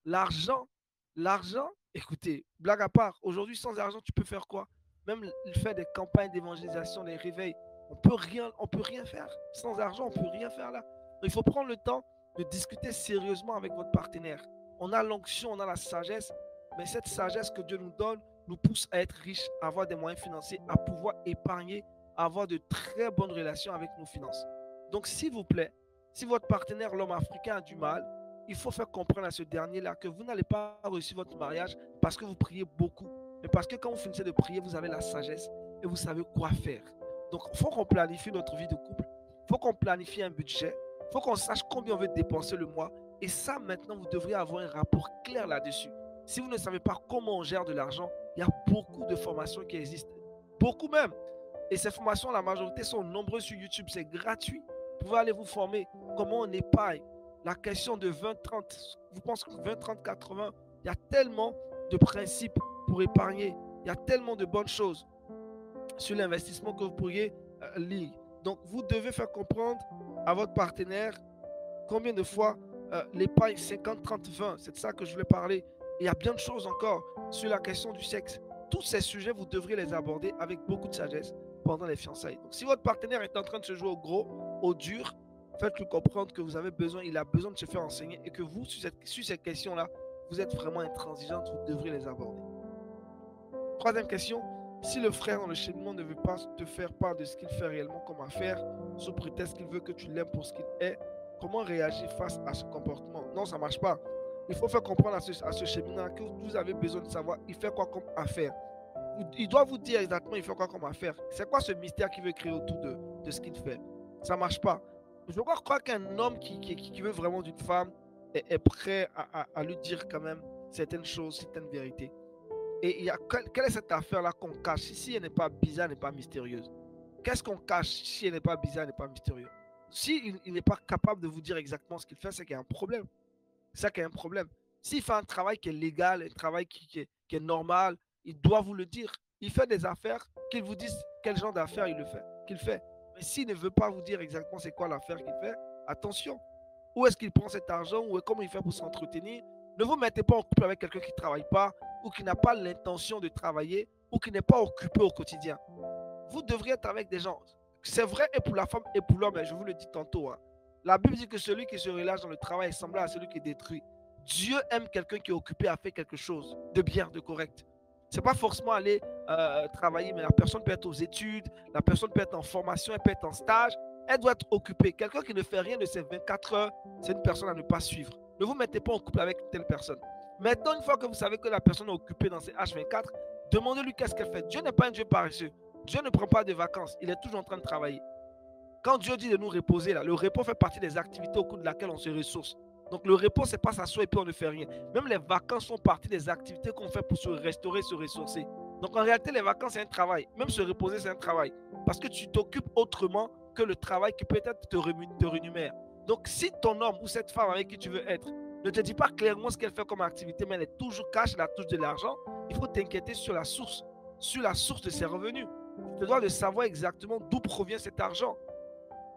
L'argent, l'argent, écoutez, blague à part, aujourd'hui sans argent, tu peux faire quoi? Même faire des campagnes d'évangélisation, les réveils, on peut rien faire. Sans argent, on peut rien faire là. Donc, il faut prendre le temps de discuter sérieusement avec votre partenaire. On a l'onction, on a la sagesse, mais cette sagesse que Dieu nous donne nous pousse à être riches, à avoir des moyens financiers, à pouvoir épargner, à avoir de très bonnes relations avec nos finances. Donc, s'il vous plaît, si votre partenaire, l'homme africain, a du mal, il faut faire comprendre à ce dernier-là que vous n'allez pas réussir votre mariage parce que vous priez beaucoup, mais parce que quand vous finissez de prier, vous avez la sagesse et vous savez quoi faire. Donc, il faut qu'on planifie notre vie de couple, il faut qu'on planifie un budget, il faut qu'on sache combien on veut dépenser le mois. Et ça, maintenant, vous devriez avoir un rapport clair là-dessus. Si vous ne savez pas comment on gère de l'argent, il y a beaucoup de formations qui existent. Beaucoup même. Et ces formations, la majorité sont nombreuses sur YouTube. C'est gratuit. Vous pouvez aller vous former comment on épargne. La question de 20-30, vous pensez que 20-30-80, il y a tellement de principes pour épargner. Il y a tellement de bonnes choses sur l'investissement que vous pourriez lire. Donc, vous devez faire comprendre à votre partenaire combien de fois l'épargne 50-30-20, c'est de ça que je voulais parler. Il y a bien de choses encore sur la question du sexe. Tous ces sujets, vous devrez les aborder avec beaucoup de sagesse pendant les fiançailles. Donc, si votre partenaire est en train de se jouer au gros, au dur, faites-lui comprendre que vous avez besoin, il a besoin de se faire enseigner et que vous, sur ces questions-là, vous êtes vraiment intransigeante, vous devrez les aborder. Troisième question, si le frère dans le cheminement ne veut pas te faire part de ce qu'il fait réellement comme affaire, sous prétexte qu'il veut que tu l'aimes pour ce qu'il est, comment réagir face à ce comportement? Non, ça ne marche pas. Il faut faire comprendre à ce cheminant que vous avez besoin de savoir il fait quoi comme affaire. Il doit vous dire exactement il fait quoi comme affaire. C'est quoi ce mystère qu'il veut créer autour de ce qu'il fait? Ça ne marche pas. Je crois qu'un homme qui veut vraiment d'une femme est prêt à lui dire quand même certaines choses, certaines vérités. Et quelle est cette affaire-là qu'on cache si elle n'est pas bizarre, elle n'est pas mystérieuse? Qu'est-ce qu'on cache si elle n'est pas bizarre, elle n'est pas mystérieuse? Si il n'est pas capable de vous dire exactement ce qu'il fait, c'est qu'il y a un problème. C'est ça qu'il y a un problème. S'il fait un travail qui est légal, un travail qui est normal, il doit vous le dire. Il fait des affaires, qu'il vous dise quel genre d'affaires qu'il fait. Mais s'il ne veut pas vous dire exactement c'est quoi l'affaire qu'il fait, attention. où est-ce qu'il prend cet argent, ou comment il fait pour s'entretenir. Ne vous mettez pas en couple avec quelqu'un qui ne travaille pas, ou qui n'a pas l'intention de travailler, ou qui n'est pas occupé au quotidien. Vous devriez être avec des gens. C'est vrai et pour la femme et pour l'homme, mais je vous le dis tantôt. La Bible dit que celui qui se relâche dans le travail est semblable à celui qui détruit. Dieu aime quelqu'un qui est occupé à faire quelque chose de bien, de correct. C'est pas forcément aller travailler, mais la personne peut être aux études, la personne peut être en formation, elle peut être en stage, elle doit être occupée. Quelqu'un qui ne fait rien de ces 24 heures, c'est une personne à ne pas suivre. Ne vous mettez pas en couple avec une telle personne. Maintenant, une fois que vous savez que la personne est occupée dans ses H24, demandez-lui qu'est-ce qu'elle fait. Dieu n'est pas un Dieu paresseux. Dieu ne prend pas de vacances, il est toujours en train de travailler. Quand Dieu dit de nous reposer, là, le repos fait partie des activités au cours de laquelle on se ressource. Donc le repos, c'est pas s'asseoir et puis on ne fait rien. Même les vacances font partie des activités qu'on fait pour se restaurer, se ressourcer. Donc en réalité, les vacances, c'est un travail. Même se reposer, c'est un travail. Parce que tu t'occupes autrement que le travail qui peut-être te rémunère. Donc si ton homme ou cette femme avec qui tu veux être ne te dit pas clairement ce qu'elle fait comme activité, mais elle est toujours cash, elle touche de l'argent, il faut t'inquiéter sur la source de ses revenus. Tu te dois de savoir exactement d'où provient cet argent.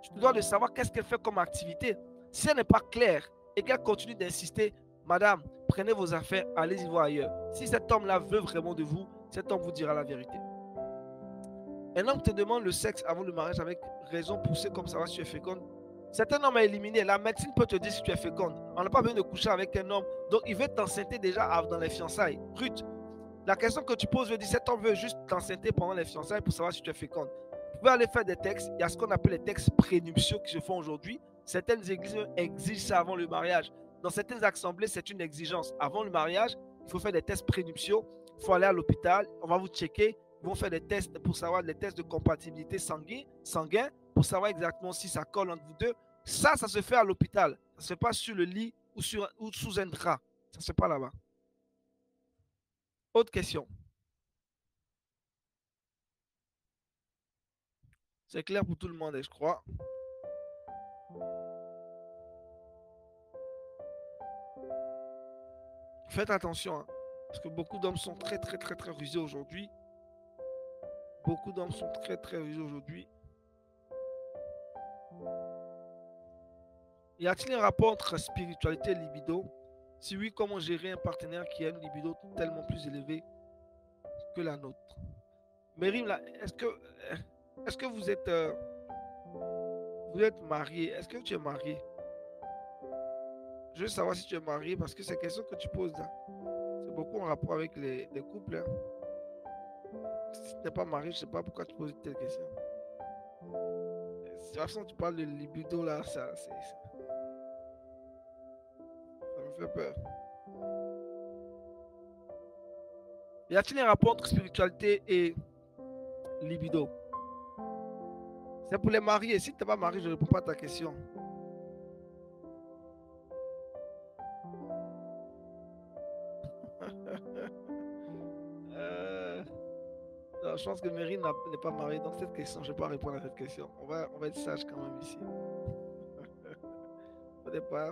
Tu te dois de savoir qu'est-ce qu'elle fait comme activité. Si elle n'est pas claire et qu'elle continue d'insister, madame, prenez vos affaires, allez-y voir ailleurs. Si cet homme-là veut vraiment de vous, cet homme vous dira la vérité. Un homme te demande le sexe avant le mariage avec raison poussée comme ça va si tu es féconde. C'est un homme à éliminer. La médecine peut te dire si tu es féconde. On n'a pas besoin de coucher avec un homme. Donc, il veut t'enceinter déjà dans les fiançailles. Ruth, la question que tu poses veut dire cet homme veut juste t'enceinter pendant les fiançailles pour savoir si tu es féconde. Vous pouvez aller faire des textes. Il y a ce qu'on appelle les textes prénuptiaux qui se font aujourd'hui. Certaines églises exigent ça avant le mariage. Dans certaines assemblées, c'est une exigence. Avant le mariage, il faut faire des tests prénuptiaux. Il faut aller à l'hôpital. On va vous checker. Ils vont faire des tests pour savoir les tests de compatibilité sanguin pour savoir exactement si ça colle entre vous deux. Ça se fait à l'hôpital. Ça ne se fait pas sur le lit ou sous un drap. Ça ne se fait pas là-bas. Autre question. C'est clair pour tout le monde, je crois. Faites attention, hein, parce que beaucoup d'hommes sont très rusés aujourd'hui. Beaucoup d'hommes sont très rusés aujourd'hui. Y a-t-il un rapport entre spiritualité et libido? Si oui, comment gérer un partenaire qui a une libido tellement plus élevée que la nôtre? Mérim, est-ce que vous êtes marié? Est-ce que tu es marié? Je veux savoir si tu es marié parce que ces questions que tu poses là, c'est beaucoup en rapport avec les couples. Hein. Si tu n'es pas marié, je ne sais pas pourquoi tu poses telle question. De toute façon, tu parles de libido là, ça me fait peur. Y a-t-il un rapport entre spiritualité et libido? C'est pour les mariés. Si tu n'es pas marié, je ne réponds pas à ta question. Non, je pense que Mérine n'est pas mariée, donc cette question, je ne vais pas répondre à cette question. On va être sage quand même ici. Faudrait pas.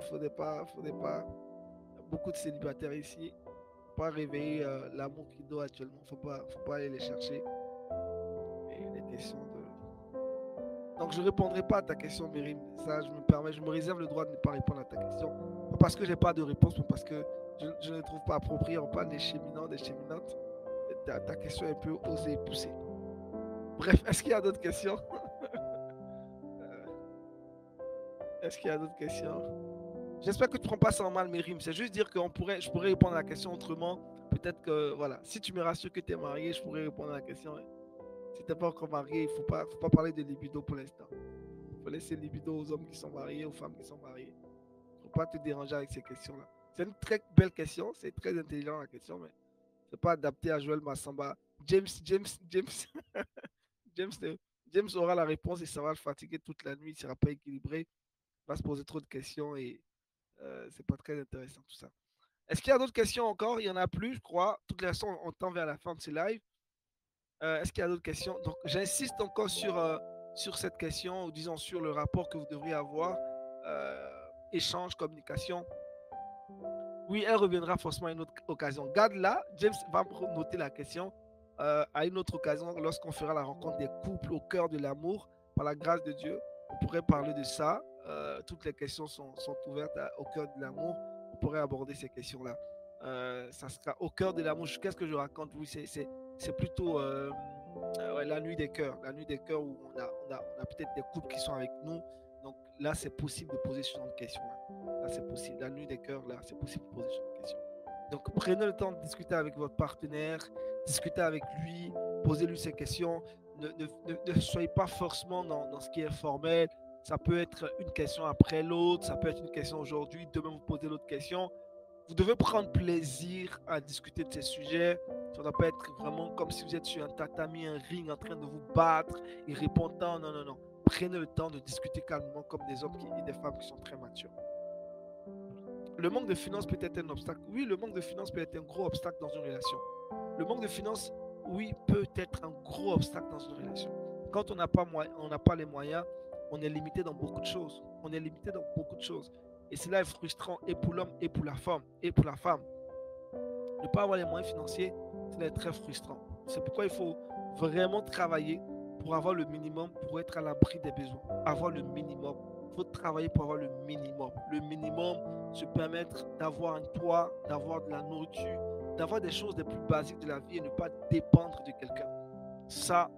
Il y a beaucoup de célibataires ici. Faut pas réveiller l'amour qui dort actuellement. Faut pas aller les chercher. Et les questions de. Donc je ne répondrai pas à ta question, Mérine. Ça, je me réserve le droit de ne pas répondre à ta question. Pas parce que je n'ai pas de réponse, mais parce que je ne trouve pas approprié. On parle des cheminants, des cheminantes. Ta question est un peu osée et poussée. Bref, est-ce qu'il y a d'autres questions? Est-ce qu'il y a d'autres questions? J'espère que tu ne prends pas ça en mal, Mérim. C'est juste dire que je pourrais répondre à la question autrement. Peut-être que, voilà, si tu me rassures que tu es marié, je pourrais répondre à la question. Si tu n'es pas encore marié, il ne faut pas parler de libido pour l'instant. Il faut laisser libido aux hommes qui sont mariés, aux femmes qui sont mariées. Il ne faut pas te déranger avec ces questions-là. C'est une très belle question, c'est très intelligent la question, mais ce n'est pas adapté à Joël Massamba. James, James, James aura la réponse et ça va le fatiguer toute la nuit, il ne sera pas équilibré, il va se poser trop de questions et c'est pas très intéressant tout ça. Est-ce qu'il y a d'autres questions encore? Il n'y en a plus, je crois. Toutes les façons, on tend vers la fin de ce live. Est-ce qu'il y a d'autres questions? Donc, j'insiste encore sur cette question, ou disons sur le rapport que vous devriez avoir. Échange, communication. Oui, elle reviendra forcément à une autre occasion. Garde-la, James va noter la question à une autre occasion lorsqu'on fera la rencontre des couples au cœur de l'amour par la grâce de Dieu. On pourrait parler de ça. Toutes les questions sont ouvertes au cœur de l'amour. On pourrait aborder ces questions-là. Ça sera au cœur de l'amour. Qu'est-ce que je raconte? Oui, c'est plutôt ouais, la nuit des cœurs. La nuit des cœurs où on a peut-être des couples qui sont avec nous. Donc là, c'est possible de poser ce genre de questions-là. Là, c'est possible. La nuit des cœurs, là, c'est possible de poser ce genre de questions. Donc prenez le temps de discuter avec votre partenaire, discuter avec lui, posez-lui ces questions. Ne soyez pas forcément dans ce qui est formel. Ça peut être une question après l'autre, ça peut être une question aujourd'hui, demain vous posez l'autre question. Vous devez prendre plaisir à discuter de ces sujets. Ça ne doit pas être vraiment comme si vous êtes sur un tatami, un ring en train de vous battre et répondant. Non, non, non. Prenez le temps de discuter calmement comme des hommes et des femmes qui sont très matures. Le manque de finances peut être un obstacle. Oui, le manque de finances peut être un gros obstacle dans une relation. Le manque de finances, oui, peut être un gros obstacle dans une relation. Quand on n'a pas les moyens, on est limité dans beaucoup de choses. On est limité dans beaucoup de choses. Et cela est frustrant et pour l'homme et pour la femme. Et pour la femme. Ne pas avoir les moyens financiers, cela est très frustrant. C'est pourquoi il faut vraiment travailler pour avoir le minimum, pour être à l'abri des besoins. Avoir le minimum. Il faut travailler pour avoir le minimum. Le minimum, se permettre d'avoir un toit, d'avoir de la nourriture, d'avoir des choses les plus basiques de la vie et ne pas dépendre de quelqu'un. Ça,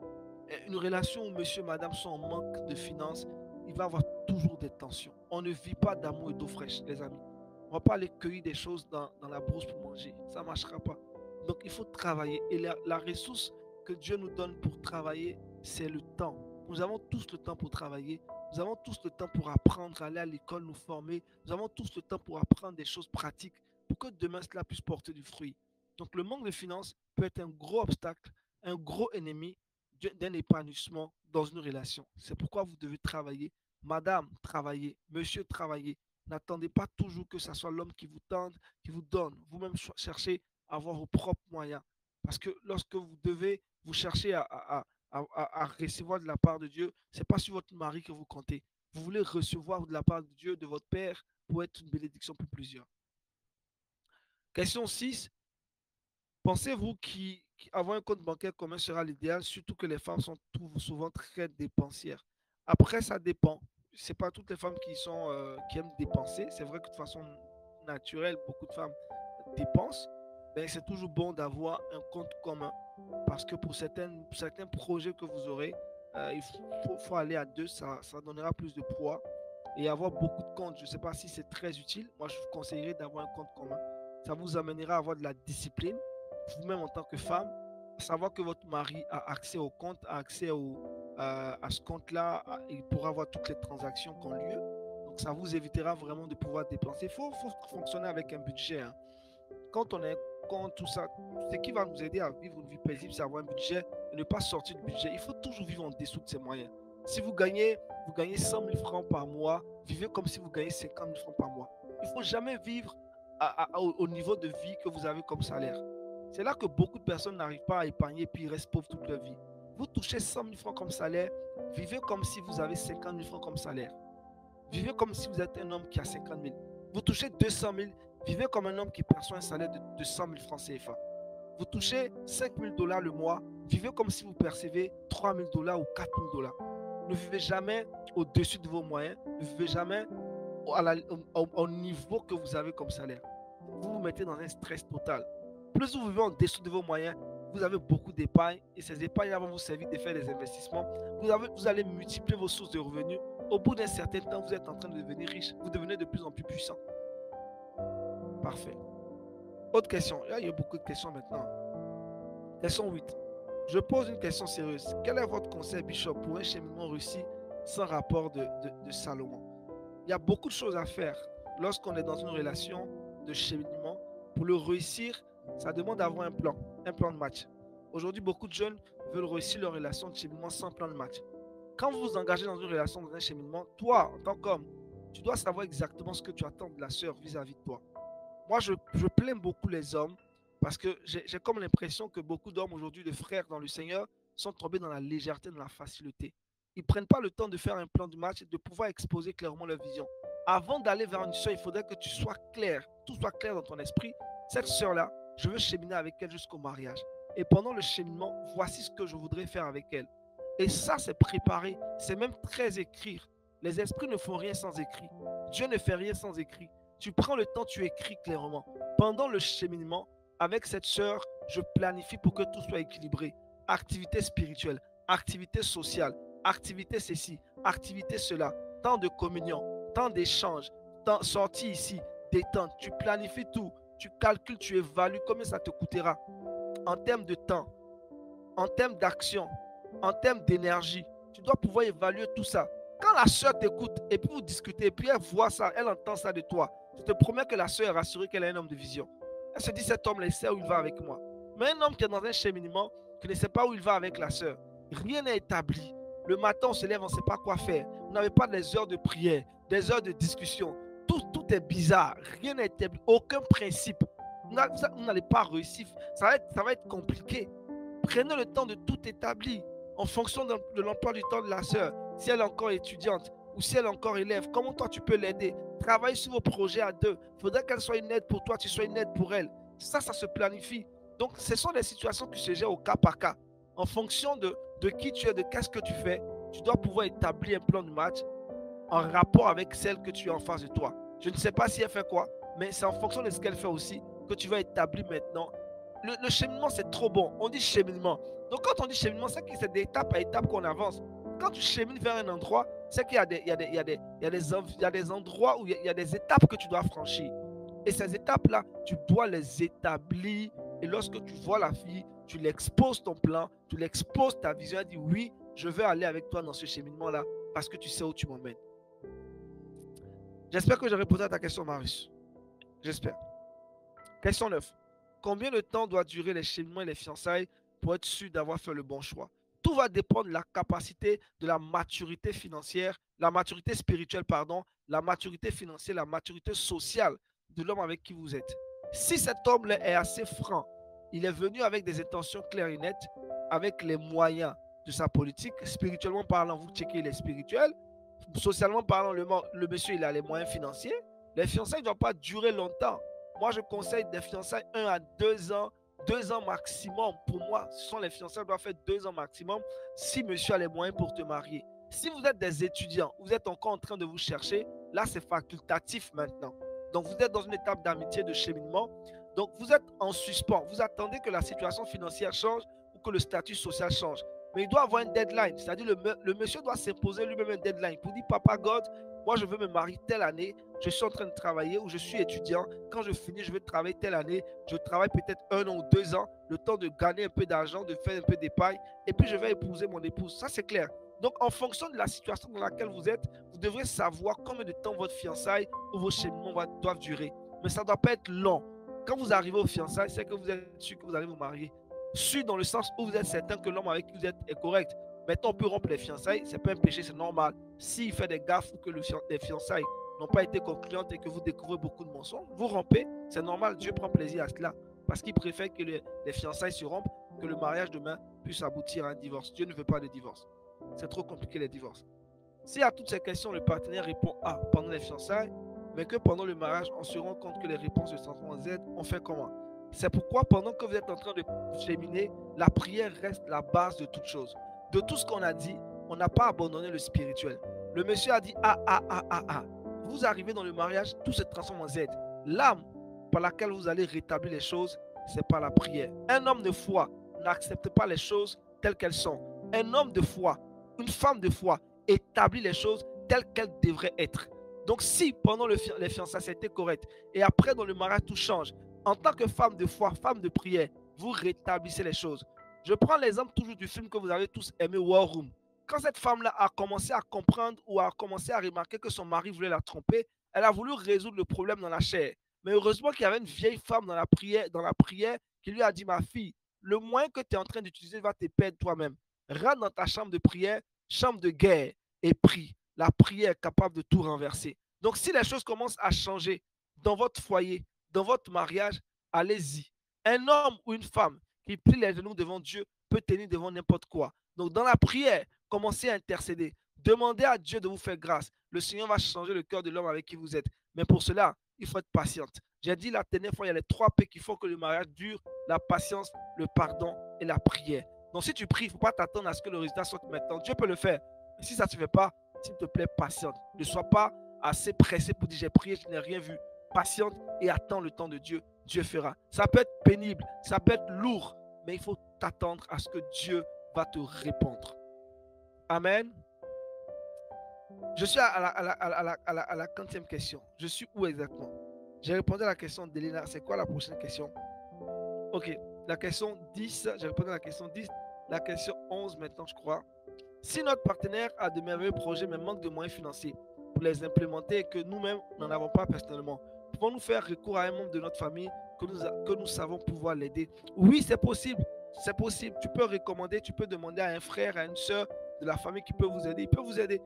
une relation où monsieur, madame sont en manque de finances, il va y avoir toujours des tensions. On ne vit pas d'amour et d'eau fraîche, les amis. On ne va pas aller cueillir des choses dans la brousse pour manger. Ça ne marchera pas. Donc, il faut travailler. Et la ressource que Dieu nous donne pour travailler, c'est le temps. Nous avons tous le temps pour travailler. Nous avons tous le temps pour apprendre, aller à l'école, nous former. Nous avons tous le temps pour apprendre des choses pratiques pour que demain cela puisse porter du fruit. Donc, le manque de finances peut être un gros obstacle, un gros ennemi d'un épanouissement dans une relation. C'est pourquoi vous devez travailler. Madame, travaillez. Monsieur, travaillez. N'attendez pas toujours que ce soit l'homme qui vous tende, qui vous donne. Vous-même, cherchez à avoir vos propres moyens. Parce que lorsque vous cherchez à recevoir de la part de Dieu, ce n'est pas sur votre mari que vous comptez. Vous voulez recevoir de la part de Dieu, de votre Père, pour être une bénédiction pour plusieurs. Question 6. Pensez-vous qu'avoir un compte bancaire commun sera l'idéal, surtout que les femmes sont souvent très dépensières? Après, ça dépend. Ce n'est pas toutes les femmes qui aiment dépenser. C'est vrai que de façon naturelle, beaucoup de femmes dépensent. Mais c'est toujours bon d'avoir un compte commun. Parce que pour certains projets que vous aurez, il faut aller à deux. Ça donnera plus de poids. Et avoir beaucoup de comptes, je ne sais pas si c'est très utile. Moi, je vous conseillerais d'avoir un compte commun. Ça vous amènera à avoir de la discipline vous-même en tant que femme, savoir que votre mari a accès au compte, a accès à ce compte-là, il pourra avoir toutes les transactions qui ont lieu. Donc, ça vous évitera vraiment de pouvoir dépenser. Il faut fonctionner avec un budget. Hein. Quand on a un compte, tout ça, ce qui va nous aider à vivre une vie paisible, c'est avoir un budget et ne pas sortir du budget. Il faut toujours vivre en dessous de ses moyens. Si vous gagnez 100 000 francs par mois, vivez comme si vous gagnez 50 000 francs par mois. Il ne faut jamais vivre au niveau de vie que vous avez comme salaire. C'est là que beaucoup de personnes n'arrivent pas à épargner et puis ils restent pauvres toute leur vie. Vous touchez 100 000 francs comme salaire, vivez comme si vous avez 50 000 francs comme salaire. Vivez comme si vous êtes un homme qui a 50 000. Vous touchez 200 000, vivez comme un homme qui perçoit un salaire de 100 000 francs CFA. Vous touchez 5 000 $ le mois, vivez comme si vous percevez 3 000 $ ou 4 000 $. Ne vivez jamais au-dessus de vos moyens, ne vivez jamais au niveau que vous avez comme salaire. Vous vous mettez dans un stress total. Plus vous vivez en dessous de vos moyens, vous avez beaucoup d'épargne et ces épargnes vont vous servir de faire des investissements. Vous allez multiplier vos sources de revenus. Au bout d'un certain temps, vous êtes en train de devenir riche. Vous devenez de plus en plus puissant. Parfait. Autre question. Là, il y a beaucoup de questions maintenant. Question 8. Je pose une question sérieuse. Quel est votre conseil, Bishop, pour un cheminement réussi sans rapport de Salomon? Il y a beaucoup de choses à faire lorsqu'on est dans une relation de cheminement. Pour le réussir, ça demande d'avoir un plan de match. Aujourd'hui, beaucoup de jeunes veulent réussir leur relation de cheminement sans plan de match. Quand vous vous engagez dans une relation, dans un cheminement, toi, en tant qu'homme, tu dois savoir exactement ce que tu attends de la sœur vis-à-vis de toi. Moi, je plains beaucoup les hommes parce que j'ai comme l'impression que beaucoup d'hommes aujourd'hui, de frères dans le Seigneur, sont tombés dans la légèreté, dans la facilité. Ils ne prennent pas le temps de faire un plan de match et de pouvoir exposer clairement leur vision. Avant d'aller vers une sœur, il faudrait que tu sois clair, tout soit clair dans ton esprit. Cette sœur-là, je veux cheminer avec elle jusqu'au mariage. Et pendant le cheminement, voici ce que je voudrais faire avec elle. Et ça, c'est préparé, c'est même très écrit Les esprits ne font rien sans écrit. Dieu ne fait rien sans écrit. Tu prends le temps, tu écris clairement. Pendant le cheminement, avec cette sœur, je planifie pour que tout soit équilibré. Activité spirituelle, activité sociale, activité ceci, activité cela, temps de communion, temps d'échange, temps sortie ici, détente. Tu planifies tout, tu calcules, tu évalues combien ça te coûtera en termes de temps, en termes d'action, en termes d'énergie. Tu dois pouvoir évaluer tout ça. Quand la sœur t'écoute et puis vous discutez et puis elle voit ça, elle entend ça de toi, je te promets que la sœur est rassurée qu'elle est un homme de vision. Elle se dit, cet homme-là, il sait où il va avec moi. Mais un homme qui est dans un cheminement, qui ne sait pas où il va avec la sœur, rien n'est établi. Le matin, on se lève, on ne sait pas quoi faire. Vous n'avez pas des heures de prière, des heures de discussion. Tout est bizarre. Rien n'est établi. Aucun principe. Vous n'allez pas réussir. Ça va être compliqué. Prenez le temps de tout établir en fonction de l'emploi du temps de la sœur. Si elle est encore étudiante ou si elle est encore élève, comment toi tu peux l'aider? Travaille sur vos projets à deux. Il faudrait qu'elle soit une aide pour toi, tu sois une aide pour elle. Ça se planifie. Donc, ce sont des situations qui se gèrent au cas par cas. En fonction de qui tu es, de qu'est-ce que tu fais, tu dois pouvoir établir un plan de match en rapport avec celle que tu as en face de toi. Je ne sais pas si elle fait quoi, mais c'est en fonction de ce qu'elle fait aussi que tu vas établir maintenant. Le cheminement, c'est trop bon. On dit cheminement. Donc, quand on dit cheminement, c'est que c'est d'étape à étape qu'on avance. Quand tu chemines vers un endroit, c'est qu'il y a des endroits où il y a des étapes que tu dois franchir. Et ces étapes-là, tu dois les établir. Et lorsque tu vois la fille, tu l'exposes ton plan, tu l'exposes ta vision, elle dit oui, je veux aller avec toi dans ce cheminement-là parce que tu sais où tu m'emmènes. J'espère que j'ai répondu à ta question, Marius. J'espère. Question 9. Combien de temps doit durer les cheminements et les fiançailles pour être sûr d'avoir fait le bon choix? Tout va dépendre de la capacité, de la maturité financière, la maturité spirituelle, pardon, la maturité financière, la maturité sociale de l'homme avec qui vous êtes. Si cet homme-là est assez franc, il est venu avec des intentions claires et nettes, avec les moyens de sa politique, spirituellement parlant, vous checkez, il est spirituel, socialement parlant, le monsieur, il a les moyens financiers, les fiançailles ne doivent pas durer longtemps. Moi, je conseille des fiançailles 1 à 2 ans, 2 ans maximum. Pour moi, ce sont les fiançailles qui doivent faire 2 ans maximum si monsieur a les moyens pour te marier. Si vous êtes des étudiants, vous êtes encore en train de vous chercher, là, c'est facultatif maintenant. Donc, vous êtes dans une étape d'amitié, de cheminement. Donc, vous êtes en suspens. Vous attendez que la situation financière change ou que le statut social change. Mais il doit avoir une deadline. C'est-à-dire le monsieur doit s'imposer lui-même une deadline. Pour dire, Papa God, moi, je veux me marier telle année. Je suis en train de travailler ou je suis étudiant. Quand je finis, je vais travailler telle année. Je travaille peut-être 1 an ou 2 ans, le temps de gagner un peu d'argent, de faire un peu d'épargne. Et puis, je vais épouser mon épouse. Ça, c'est clair. Donc, en fonction de la situation dans laquelle vous êtes, vous devrez savoir combien de temps votre fiançailles ou vos cheminements doivent durer. Mais ça ne doit pas être long. Quand vous arrivez aux fiançailles, c'est que vous êtes sûr que vous allez vous marier. Sûr dans le sens où vous êtes certain que l'homme avec qui vous êtes est correct. Maintenant, on peut rompre les fiançailles. Ce n'est pas un péché, c'est normal. S'il fait des gaffes ou que les fiançailles n'ont pas été concluantes et que vous découvrez beaucoup de mensonges, vous rompez. C'est normal. Dieu prend plaisir à cela. Parce qu'il préfère que les fiançailles se rompent, que le mariage demain puisse aboutir à un divorce. Dieu ne veut pas de divorce. C'est trop compliqué les divorces. Si à toutes ces questions, le partenaire répond A pendant les fiançailles, mais que pendant le mariage, on se rend compte que les réponses ne sont pas Z, on fait comment? C'est pourquoi pendant que vous êtes en train de cheminer, la prière reste la base de toute chose. De tout ce qu'on a dit, on n'a pas abandonné le spirituel. Le monsieur a dit A, A, A, A, A. Vous arrivez dans le mariage, tout se transforme en Z. L'âme par laquelle vous allez rétablir les choses, c'est par la prière. Un homme de foi n'accepte pas les choses telles qu'elles sont. Un homme de foi, une femme de foi établit les choses telles qu'elles devraient être. Donc si pendant les fiançailles c'était correct et après dans le mariage tout change, en tant que femme de foi, femme de prière, vous rétablissez les choses. Je prends l'exemple toujours du film que vous avez tous aimé, War Room. Quand cette femme-là a commencé à comprendre ou a commencé à remarquer que son mari voulait la tromper, elle a voulu résoudre le problème dans la chair. Mais heureusement qu'il y avait une vieille femme dans la prière qui lui a dit, ma fille, le moyen que tu es en train d'utiliser va te perdre toi-même. Rentre dans ta chambre de prière, chambre de guerre, et prie. La prière est capable de tout renverser. Donc si les choses commencent à changer dans votre foyer, dans votre mariage, allez-y. Un homme ou une femme qui plie les genoux devant Dieu peut tenir devant n'importe quoi. Donc dans la prière, commencez à intercéder. Demandez à Dieu de vous faire grâce. Le Seigneur va changer le cœur de l'homme avec qui vous êtes. Mais pour cela, il faut être patiente. J'ai dit la dernière fois, il y a les 3 P qui font que le mariage dure, la patience, le pardon et la prière. Donc si tu pries, il ne faut pas t'attendre à ce que le résultat soit maintenant. Dieu peut le faire. Mais si ça ne se fait pas, s'il te plaît, patiente. Ne sois pas assez pressé pour dire j'ai prié, je n'ai rien vu. Patiente et attends le temps de Dieu. Dieu fera. Ça peut être pénible, ça peut être lourd, mais il faut t'attendre à ce que Dieu va te répondre. Amen. Je suis à la 40e question. Je suis où exactement? J'ai répondu à la question d'Elena. C'est quoi la prochaine question? Ok, la question 10. J'ai répondu à la question 10. La question 11 maintenant, je crois. Si notre partenaire a de merveilleux projets mais manque de moyens financiers pour les implémenter et que nous-mêmes n'en avons pas personnellement, pouvons-nous faire recours à un membre de notre famille que nous savons pouvoir l'aider? Oui, c'est possible. C'est possible. Tu peux recommander, tu peux demander à un frère, à une soeur de la famille qui peut vous aider. Il peut vous aider.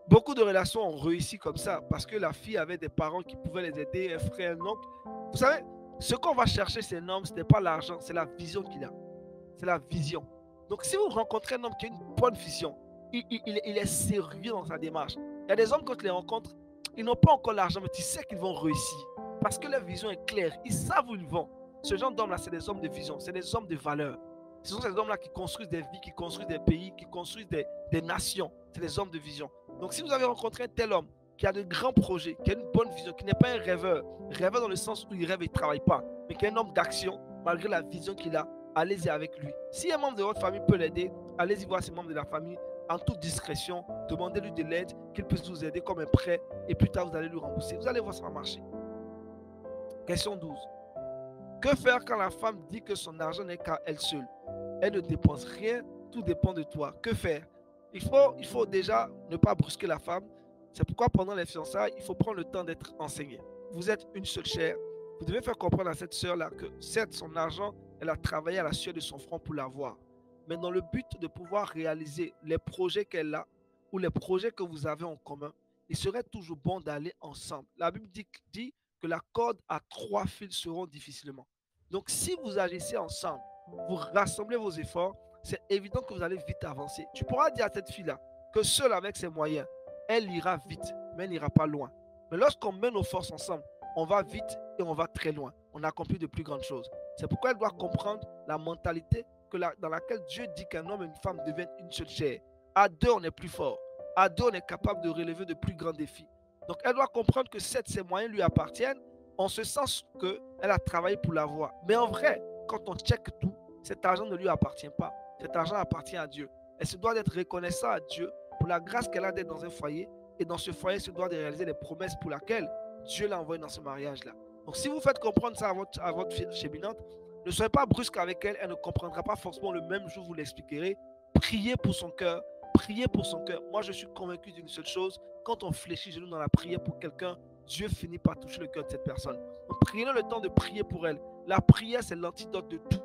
Beaucoup de relations ont réussi comme ça parce que la fille avait des parents qui pouvaient les aider, un frère, un oncle. Vous savez, ce qu'on va chercher chez un homme, ce n'est pas l'argent, c'est la vision qu'il a. C'est la vision. Donc, si vous rencontrez un homme qui a une bonne vision, il est sérieux dans sa démarche. Il y a des hommes, quand tu les rencontres, ils n'ont pas encore l'argent, mais tu sais qu'ils vont réussir parce que leur vision est claire. Ils savent où ils vont. Ce genre d'hommes-là, c'est des hommes de vision, c'est des hommes de valeur. Ce sont ces hommes-là qui construisent des vies, qui construisent des pays, qui construisent des nations. C'est des hommes de vision. Donc, si vous avez rencontré un tel homme qui a de grands projets, qui a une bonne vision, qui n'est pas un rêveur, rêveur dans le sens où il rêve et il ne travaille pas, mais qui est un homme d'action, malgré la vision qu'il a, allez-y avec lui. Si un membre de votre famille peut l'aider, allez-y voir ces membres de la famille en toute discrétion, demandez-lui de l'aide, qu'il puisse vous aider comme un prêt, et plus tard, vous allez lui rembourser. Vous allez voir, ça va marcher. Question 12. Que faire quand la femme dit que son argent n'est qu'à elle seule? Elle ne dépense rien, tout dépend de toi. Que faire? Il faut déjà ne pas brusquer la femme. C'est pourquoi pendant les fiançailles, il faut prendre le temps d'être enseigné. Vous êtes une seule chair. Vous devez faire comprendre à cette sœur-là que certes, son argent, elle a travaillé à la sueur de son front pour l'avoir. Mais dans le but de pouvoir réaliser les projets qu'elle a ou les projets que vous avez en commun, il serait toujours bon d'aller ensemble. La Bible dit que la corde à 3 fils seront difficilement. Donc si vous agissez ensemble, vous rassemblez vos efforts, c'est évident que vous allez vite avancer. Tu pourras dire à cette fille-là que seule avec ses moyens, elle ira vite, mais elle n'ira pas loin. Mais lorsqu'on met nos forces ensemble, on va vite et on va très loin. On accomplit de plus grandes choses. C'est pourquoi elle doit comprendre la mentalité dans laquelle Dieu dit qu'un homme et une femme deviennent une seule chair. À deux, on est plus fort. À deux, on est capable de relever de plus grands défis. Donc, elle doit comprendre que certes, ses moyens lui appartiennent, en ce sens qu'elle a travaillé pour l'avoir. Mais en vrai, quand on check tout, cet argent ne lui appartient pas. Cet argent appartient à Dieu. Elle se doit d'être reconnaissant à Dieu pour la grâce qu'elle a d'être dans un foyer. Et dans ce foyer, elle se doit de réaliser les promesses pour lesquelles Dieu l'a envoyé dans ce mariage-là. Donc, si vous faites comprendre ça à votre fille chéminante, ne soyez pas brusque avec elle. Elle ne comprendra pas forcément le même jour, vous l'expliquerez. Priez pour son cœur. Priez pour son cœur. Moi, je suis convaincu d'une seule chose. Quand on fléchit genoux dans la prière pour quelqu'un, Dieu finit par toucher le cœur de cette personne. Donc, prenez le temps de prier pour elle. La prière, c'est l'antidote de tout.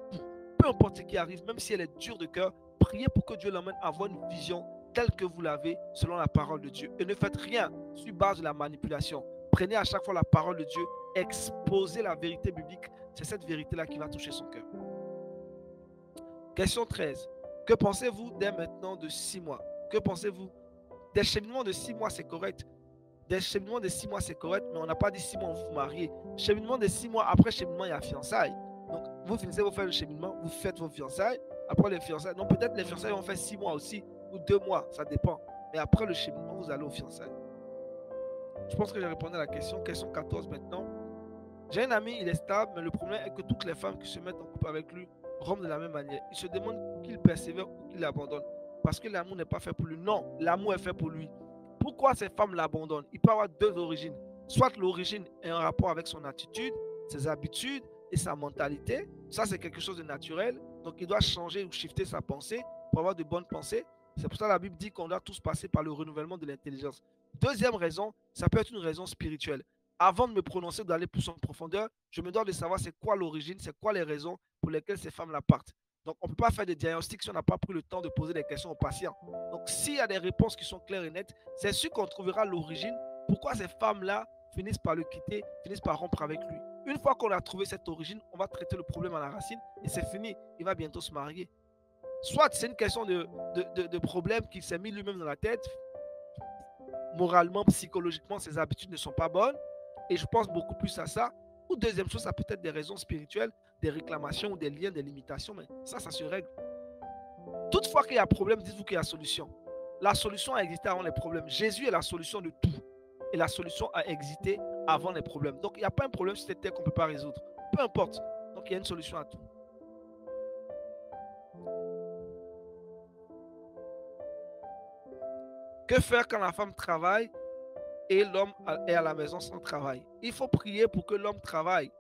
Peu importe ce qui arrive, même si elle est dure de cœur, priez pour que Dieu l'emmène à avoir une vision telle que vous l'avez selon la parole de Dieu. Et ne faites rien sur base de la manipulation. Prenez à chaque fois la parole de Dieu, exposez la vérité biblique. C'est cette vérité-là qui va toucher son cœur. Question 13. Que pensez-vous dès maintenant de 6 mois? Que pensez-vous? Des cheminements de 6 mois, c'est correct. Des cheminements de 6 mois, c'est correct, mais on n'a pas dit 6 mois, vous vous mariez. Cheminement de 6 mois, après cheminement, il y a fiançailles. Donc, vous finissez, vous faites le cheminement, vous faites vos fiançailles. Après les fiançailles, non, peut-être les fiançailles vont faire 6 mois aussi, ou 2 mois, ça dépend. Mais après le cheminement, vous allez aux fiançailles. Je pense que j'ai répondu à la question. Question 14 maintenant. J'ai un ami, il est stable, mais le problème est que toutes les femmes qui se mettent en couple avec lui rompent de la même manière. Il se demande qu'il persévère ou qu'il abandonne. Parce que l'amour n'est pas fait pour lui. Non, l'amour est fait pour lui. Pourquoi ces femmes l'abandonnent? Il peut avoir deux origines. Soit l'origine est en rapport avec son attitude, ses habitudes et sa mentalité. Ça, c'est quelque chose de naturel. Donc, il doit changer ou shifter sa pensée pour avoir de bonnes pensées. C'est pour ça que la Bible dit qu'on doit tous passer par le renouvellement de l'intelligence. Deuxième raison, ça peut être une raison spirituelle. Avant de me prononcer, d'aller plus en profondeur, je me dois de savoir c'est quoi l'origine, c'est quoi les raisons pour lesquelles ces femmes la partent. Donc, on ne peut pas faire des diagnostics si on n'a pas pris le temps de poser des questions aux patients. Donc, s'il y a des réponses qui sont claires et nettes, c'est sûr qu'on trouvera l'origine. Pourquoi ces femmes-là finissent par le quitter, finissent par rompre avec lui. Une fois qu'on a trouvé cette origine, on va traiter le problème à la racine et c'est fini. Il va bientôt se marier. Soit c'est une question de problème qu'il s'est mis lui-même dans la tête. Moralement, psychologiquement, ses habitudes ne sont pas bonnes. Et je pense beaucoup plus à ça. Ou deuxième chose, ça peut être des raisons spirituelles, des réclamations ou des liens, des limitations. Mais ça se règle. Toutefois qu'il y a problème, dites-vous qu'il y a solution. La solution a existé avant les problèmes. Jésus est la solution de tout. Et la solution a existé avant les problèmes. Donc, il n'y a pas un problème sur cette terre qu'on ne peut pas résoudre. Peu importe. Donc, il y a une solution à tout. Que faire quand la femme travaille et l'homme est à la maison sans travail? Il faut prier pour que l'homme travaille.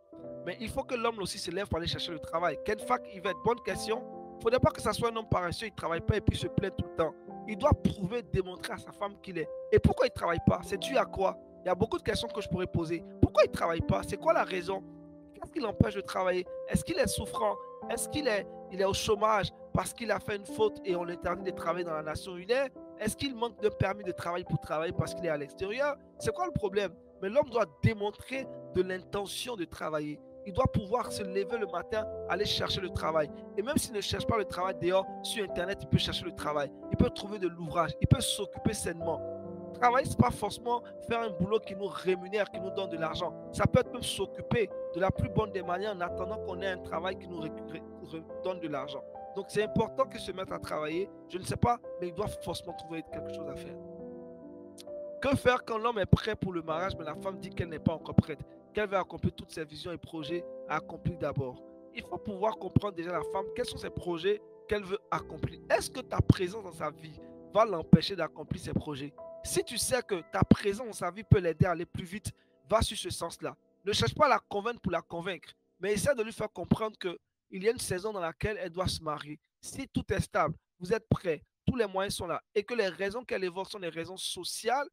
Mais il faut que l'homme aussi se lève pour aller chercher le travail. Ken Fak, il va être bonne question. Il ne faudrait pas que ça soit un homme paresseux, il ne travaille pas et puis se plaint tout le temps. Il doit prouver, démontrer à sa femme qu'il est. Et pourquoi il ne travaille pas? C'est dû à quoi? Il y a beaucoup de questions que je pourrais poser. Pourquoi il ne travaille pas? C'est quoi la raison? Qu'est-ce qui l'empêche de travailler? Est-ce qu'il est souffrant? Est-ce qu'il est au chômage parce qu'il a fait une faute et on l'interdit de travailler dans la nation unie? Est-ce qu'il manque de permis de travail pour travailler parce qu'il est à l'extérieur? C'est quoi le problème? Mais l'homme doit démontrer de l'intention de travailler. Il doit pouvoir se lever le matin, aller chercher le travail. Et même s'il ne cherche pas le travail dehors, sur Internet, il peut chercher le travail. Il peut trouver de l'ouvrage. Il peut s'occuper sainement. Travailler, ce n'est pas forcément faire un boulot qui nous rémunère, qui nous donne de l'argent. Ça peut être même s'occuper de la plus bonne des manières en attendant qu'on ait un travail qui nous donne de l'argent. Donc, c'est important qu'il se mette à travailler. Je ne sais pas, mais il doit forcément trouver quelque chose à faire. Que faire quand l'homme est prêt pour le mariage, mais la femme dit qu'elle n'est pas encore prête, qu'elle veut accomplir toutes ses visions et projets à accomplir d'abord? Il faut pouvoir comprendre déjà la femme, quels sont ses projets qu'elle veut accomplir. Est-ce que ta présence dans sa vie va l'empêcher d'accomplir ses projets? Si tu sais que ta présence dans sa vie peut l'aider à aller plus vite, va sur ce sens-là. Ne cherche pas à la convaincre pour la convaincre, mais essaie de lui faire comprendre qu'il y a une saison dans laquelle elle doit se marier. Si tout est stable, vous êtes prêts, tous les moyens sont là, et que les raisons qu'elle évoque sont des raisons sociales,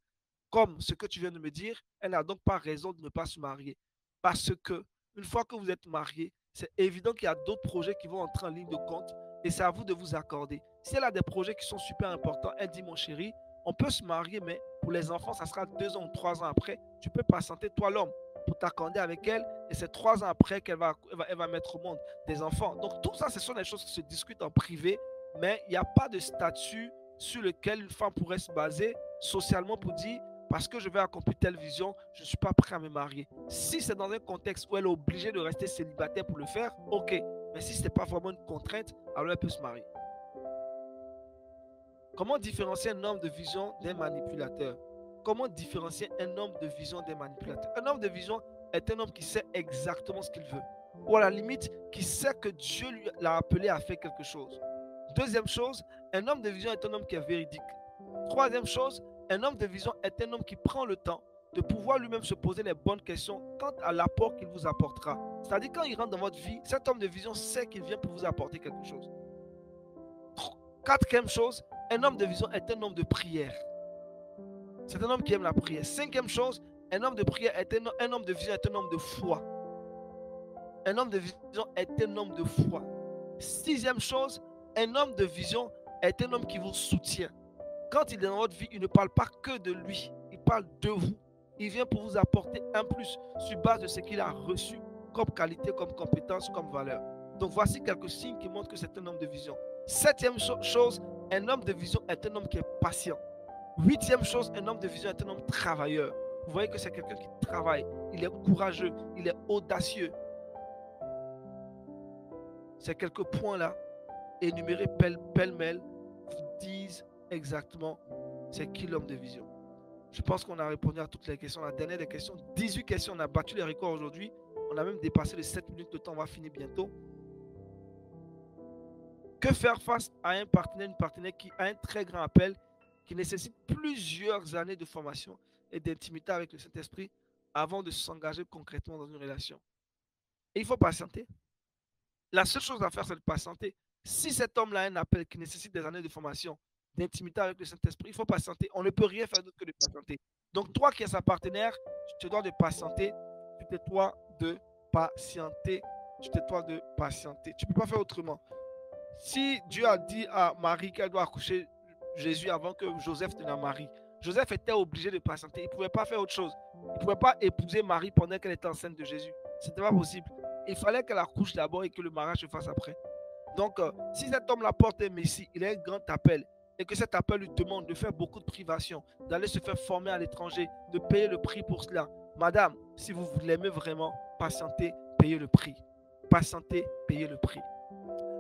comme ce que tu viens de me dire, elle n'a donc pas raison de ne pas se marier. Parce que, une fois que vous êtes marié, c'est évident qu'il y a d'autres projets qui vont entrer en ligne de compte et c'est à vous de vous accorder. Si elle a des projets qui sont super importants, elle dit, mon chéri, on peut se marier, mais pour les enfants, ça sera 2 ans ou 3 ans après. Tu peux patienter, toi l'homme, pour t'accorder avec elle et c'est 3 ans après qu'elle va mettre au monde des enfants. Donc tout ça, ce sont des choses qui se discutent en privé, mais il n'y a pas de statut sur lequel une femme pourrait se baser socialement pour dire, parce que je vais accomplir telle vision, je ne suis pas prêt à me marier. Si c'est dans un contexte où elle est obligée de rester célibataire pour le faire, ok. Mais si ce n'est pas vraiment une contrainte, alors elle peut se marier. Comment différencier un homme de vision d'un manipulateur? Comment différencier un homme de vision d'un manipulateur? Un homme de vision est un homme qui sait exactement ce qu'il veut. Ou à la limite, qui sait que Dieu lui l'a appelé à faire quelque chose. Deuxième chose, un homme de vision est un homme qui est véridique. Troisième chose, un homme de vision est un homme qui prend le temps de pouvoir lui-même se poser les bonnes questions quant à l'apport qu'il vous apportera. C'est-à-dire quand il rentre dans votre vie, cet homme de vision sait qu'il vient pour vous apporter quelque chose. Quatrième chose, un homme de vision est un homme de prière. C'est un homme qui aime la prière. Cinquième chose, un homme de prière est un homme de vision est un homme de foi. Un homme de vision est un homme de foi. Sixième chose, un homme de vision est un homme qui vous soutient. Quand il est dans votre vie, il ne parle pas que de lui, il parle de vous. Il vient pour vous apporter un plus sur base de ce qu'il a reçu comme qualité, comme compétence, comme valeur. Donc voici quelques signes qui montrent que c'est un homme de vision. Septième chose, un homme de vision est un homme qui est patient. Huitième chose, un homme de vision est un homme travailleur. Vous voyez que c'est quelqu'un qui travaille, il est courageux, il est audacieux. Ces quelques points-là, énumérés pêle-mêle, vous disent exactement c'est qui l'homme de vision. Je pense qu'on a répondu à toutes les questions. La dernière des questions, 18 questions, on a battu les records aujourd'hui. On a même dépassé les 7 minutes de temps, on va finir bientôt. Que faire face à un partenaire, une partenaire qui a un très grand appel, qui nécessite plusieurs années de formation et d'intimité avec le Saint-Esprit avant de s'engager concrètement dans une relation? Et il faut patienter. La seule chose à faire, c'est de patienter. Si cet homme-là a un appel qui nécessite des années de formation, d'intimité avec le Saint-Esprit, il faut patienter. On ne peut rien faire d'autre que de patienter. Donc, toi qui es sa partenaire, tu te dois de patienter. Tu te dois de patienter. Tu te dois de patienter. Tu ne peux pas faire autrement. Si Dieu a dit à Marie qu'elle doit accoucher Jésus avant que Joseph ne la marie, Joseph était obligé de patienter. Il ne pouvait pas faire autre chose. Il ne pouvait pas épouser Marie pendant qu'elle était enceinte de Jésus. Ce n'était pas possible. Il fallait qu'elle accouche d'abord et que le mariage se fasse après. Donc, si cet homme la porte un Messie, il a un grand appel, et que cet appel lui demande de faire beaucoup de privations, d'aller se faire former à l'étranger, de payer le prix pour cela. Madame, si vous l'aimez vraiment, patientez, payez le prix. Patientez, payez le prix.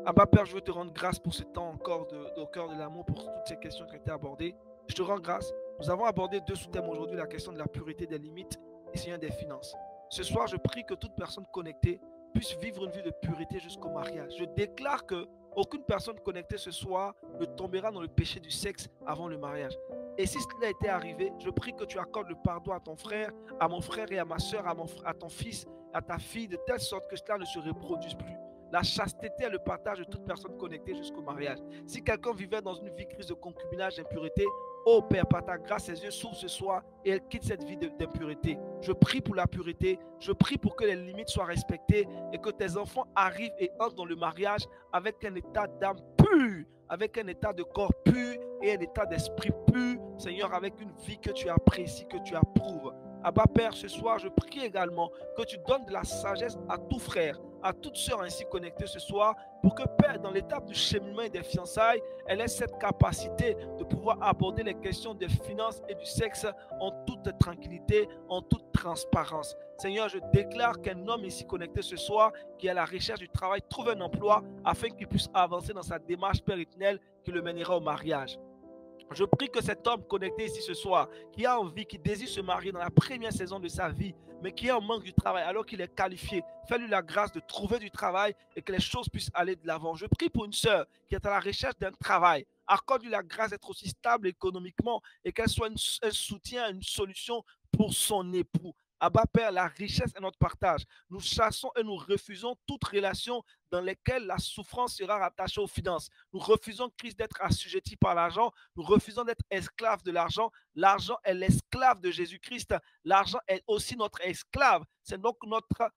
Abba Père, je veux te rendre grâce pour ce temps encore au cœur de l'amour, pour toutes ces questions qui ont été abordées. Je te rends grâce. Nous avons abordé deux sous-thèmes aujourd'hui, la question de la pureté des limites et Seigneur des finances. Ce soir, je prie que toute personne connectée puisse vivre une vie de pureté jusqu'au mariage. Je déclare que aucune personne connectée ce soir ne tombera dans le péché du sexe avant le mariage. Et si cela était arrivé, je prie que tu accordes le pardon à ton frère, à mon frère et à ma soeur, à ton fils, à ta fille, de telle sorte que cela ne se reproduise plus. La chasteté est le partage de toute personne connectée jusqu'au mariage. Si quelqu'un vivait dans une vie crise de concubinage, d'impureté, oh Père, par ta grâce, ses yeux s'ouvrent ce soir et elle quitte cette vie d'impureté. Je prie pour la pureté, je prie pour que les limites soient respectées et que tes enfants arrivent et entrent dans le mariage avec un état d'âme pur, avec un état de corps pur et un état d'esprit pur, Seigneur, avec une vie que tu apprécies, que tu approuves. Abba Père, ce soir, je prie également que tu donnes de la sagesse à tout frère, à toute sœur ainsi connectée ce soir, pour que Père, dans l'étape du cheminement et des fiançailles, elle ait cette capacité de pouvoir aborder les questions des finances et du sexe en toute tranquillité, en toute transparence. Seigneur, je déclare qu'un homme ici connecté ce soir, qui est à la recherche du travail, trouve un emploi afin qu'il puisse avancer dans sa démarche périternelle qui le mènera au mariage. Je prie que cet homme connecté ici ce soir, qui a envie, qui désire se marier dans la première saison de sa vie, mais qui est en manque du travail alors qu'il est qualifié, fais-lui la grâce de trouver du travail et que les choses puissent aller de l'avant. Je prie pour une sœur qui est à la recherche d'un travail. Accorde-lui la grâce d'être aussi stable économiquement et qu'elle soit un soutien, une solution pour son époux. Abba Père, la richesse est notre partage. Nous chassons et nous refusons toute relation dans laquelle la souffrance sera rattachée aux finances. Nous refusons, Christ, d'être assujetti par l'argent. Nous refusons d'être esclaves de l'argent. L'argent est l'esclave de Jésus-Christ. L'argent est aussi notre esclave. C'est donc notre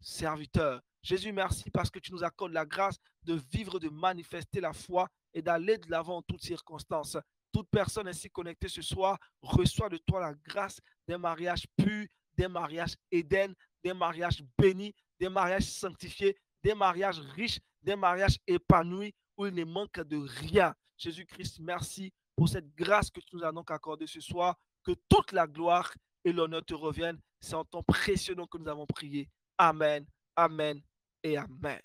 serviteur. Jésus, merci parce que tu nous accordes la grâce de vivre, de manifester la foi et d'aller de l'avant en toutes circonstances. Toute personne ainsi connectée ce soir reçoit de toi la grâce d'un mariage pur, des mariages Éden, des mariages bénis, des mariages sanctifiés, des mariages riches, des mariages épanouis où il ne manque de rien. Jésus-Christ, merci pour cette grâce que tu nous as donc accordée ce soir. Que toute la gloire et l'honneur te reviennent. C'est en ton précieux nom que nous avons prié. Amen, amen et amen.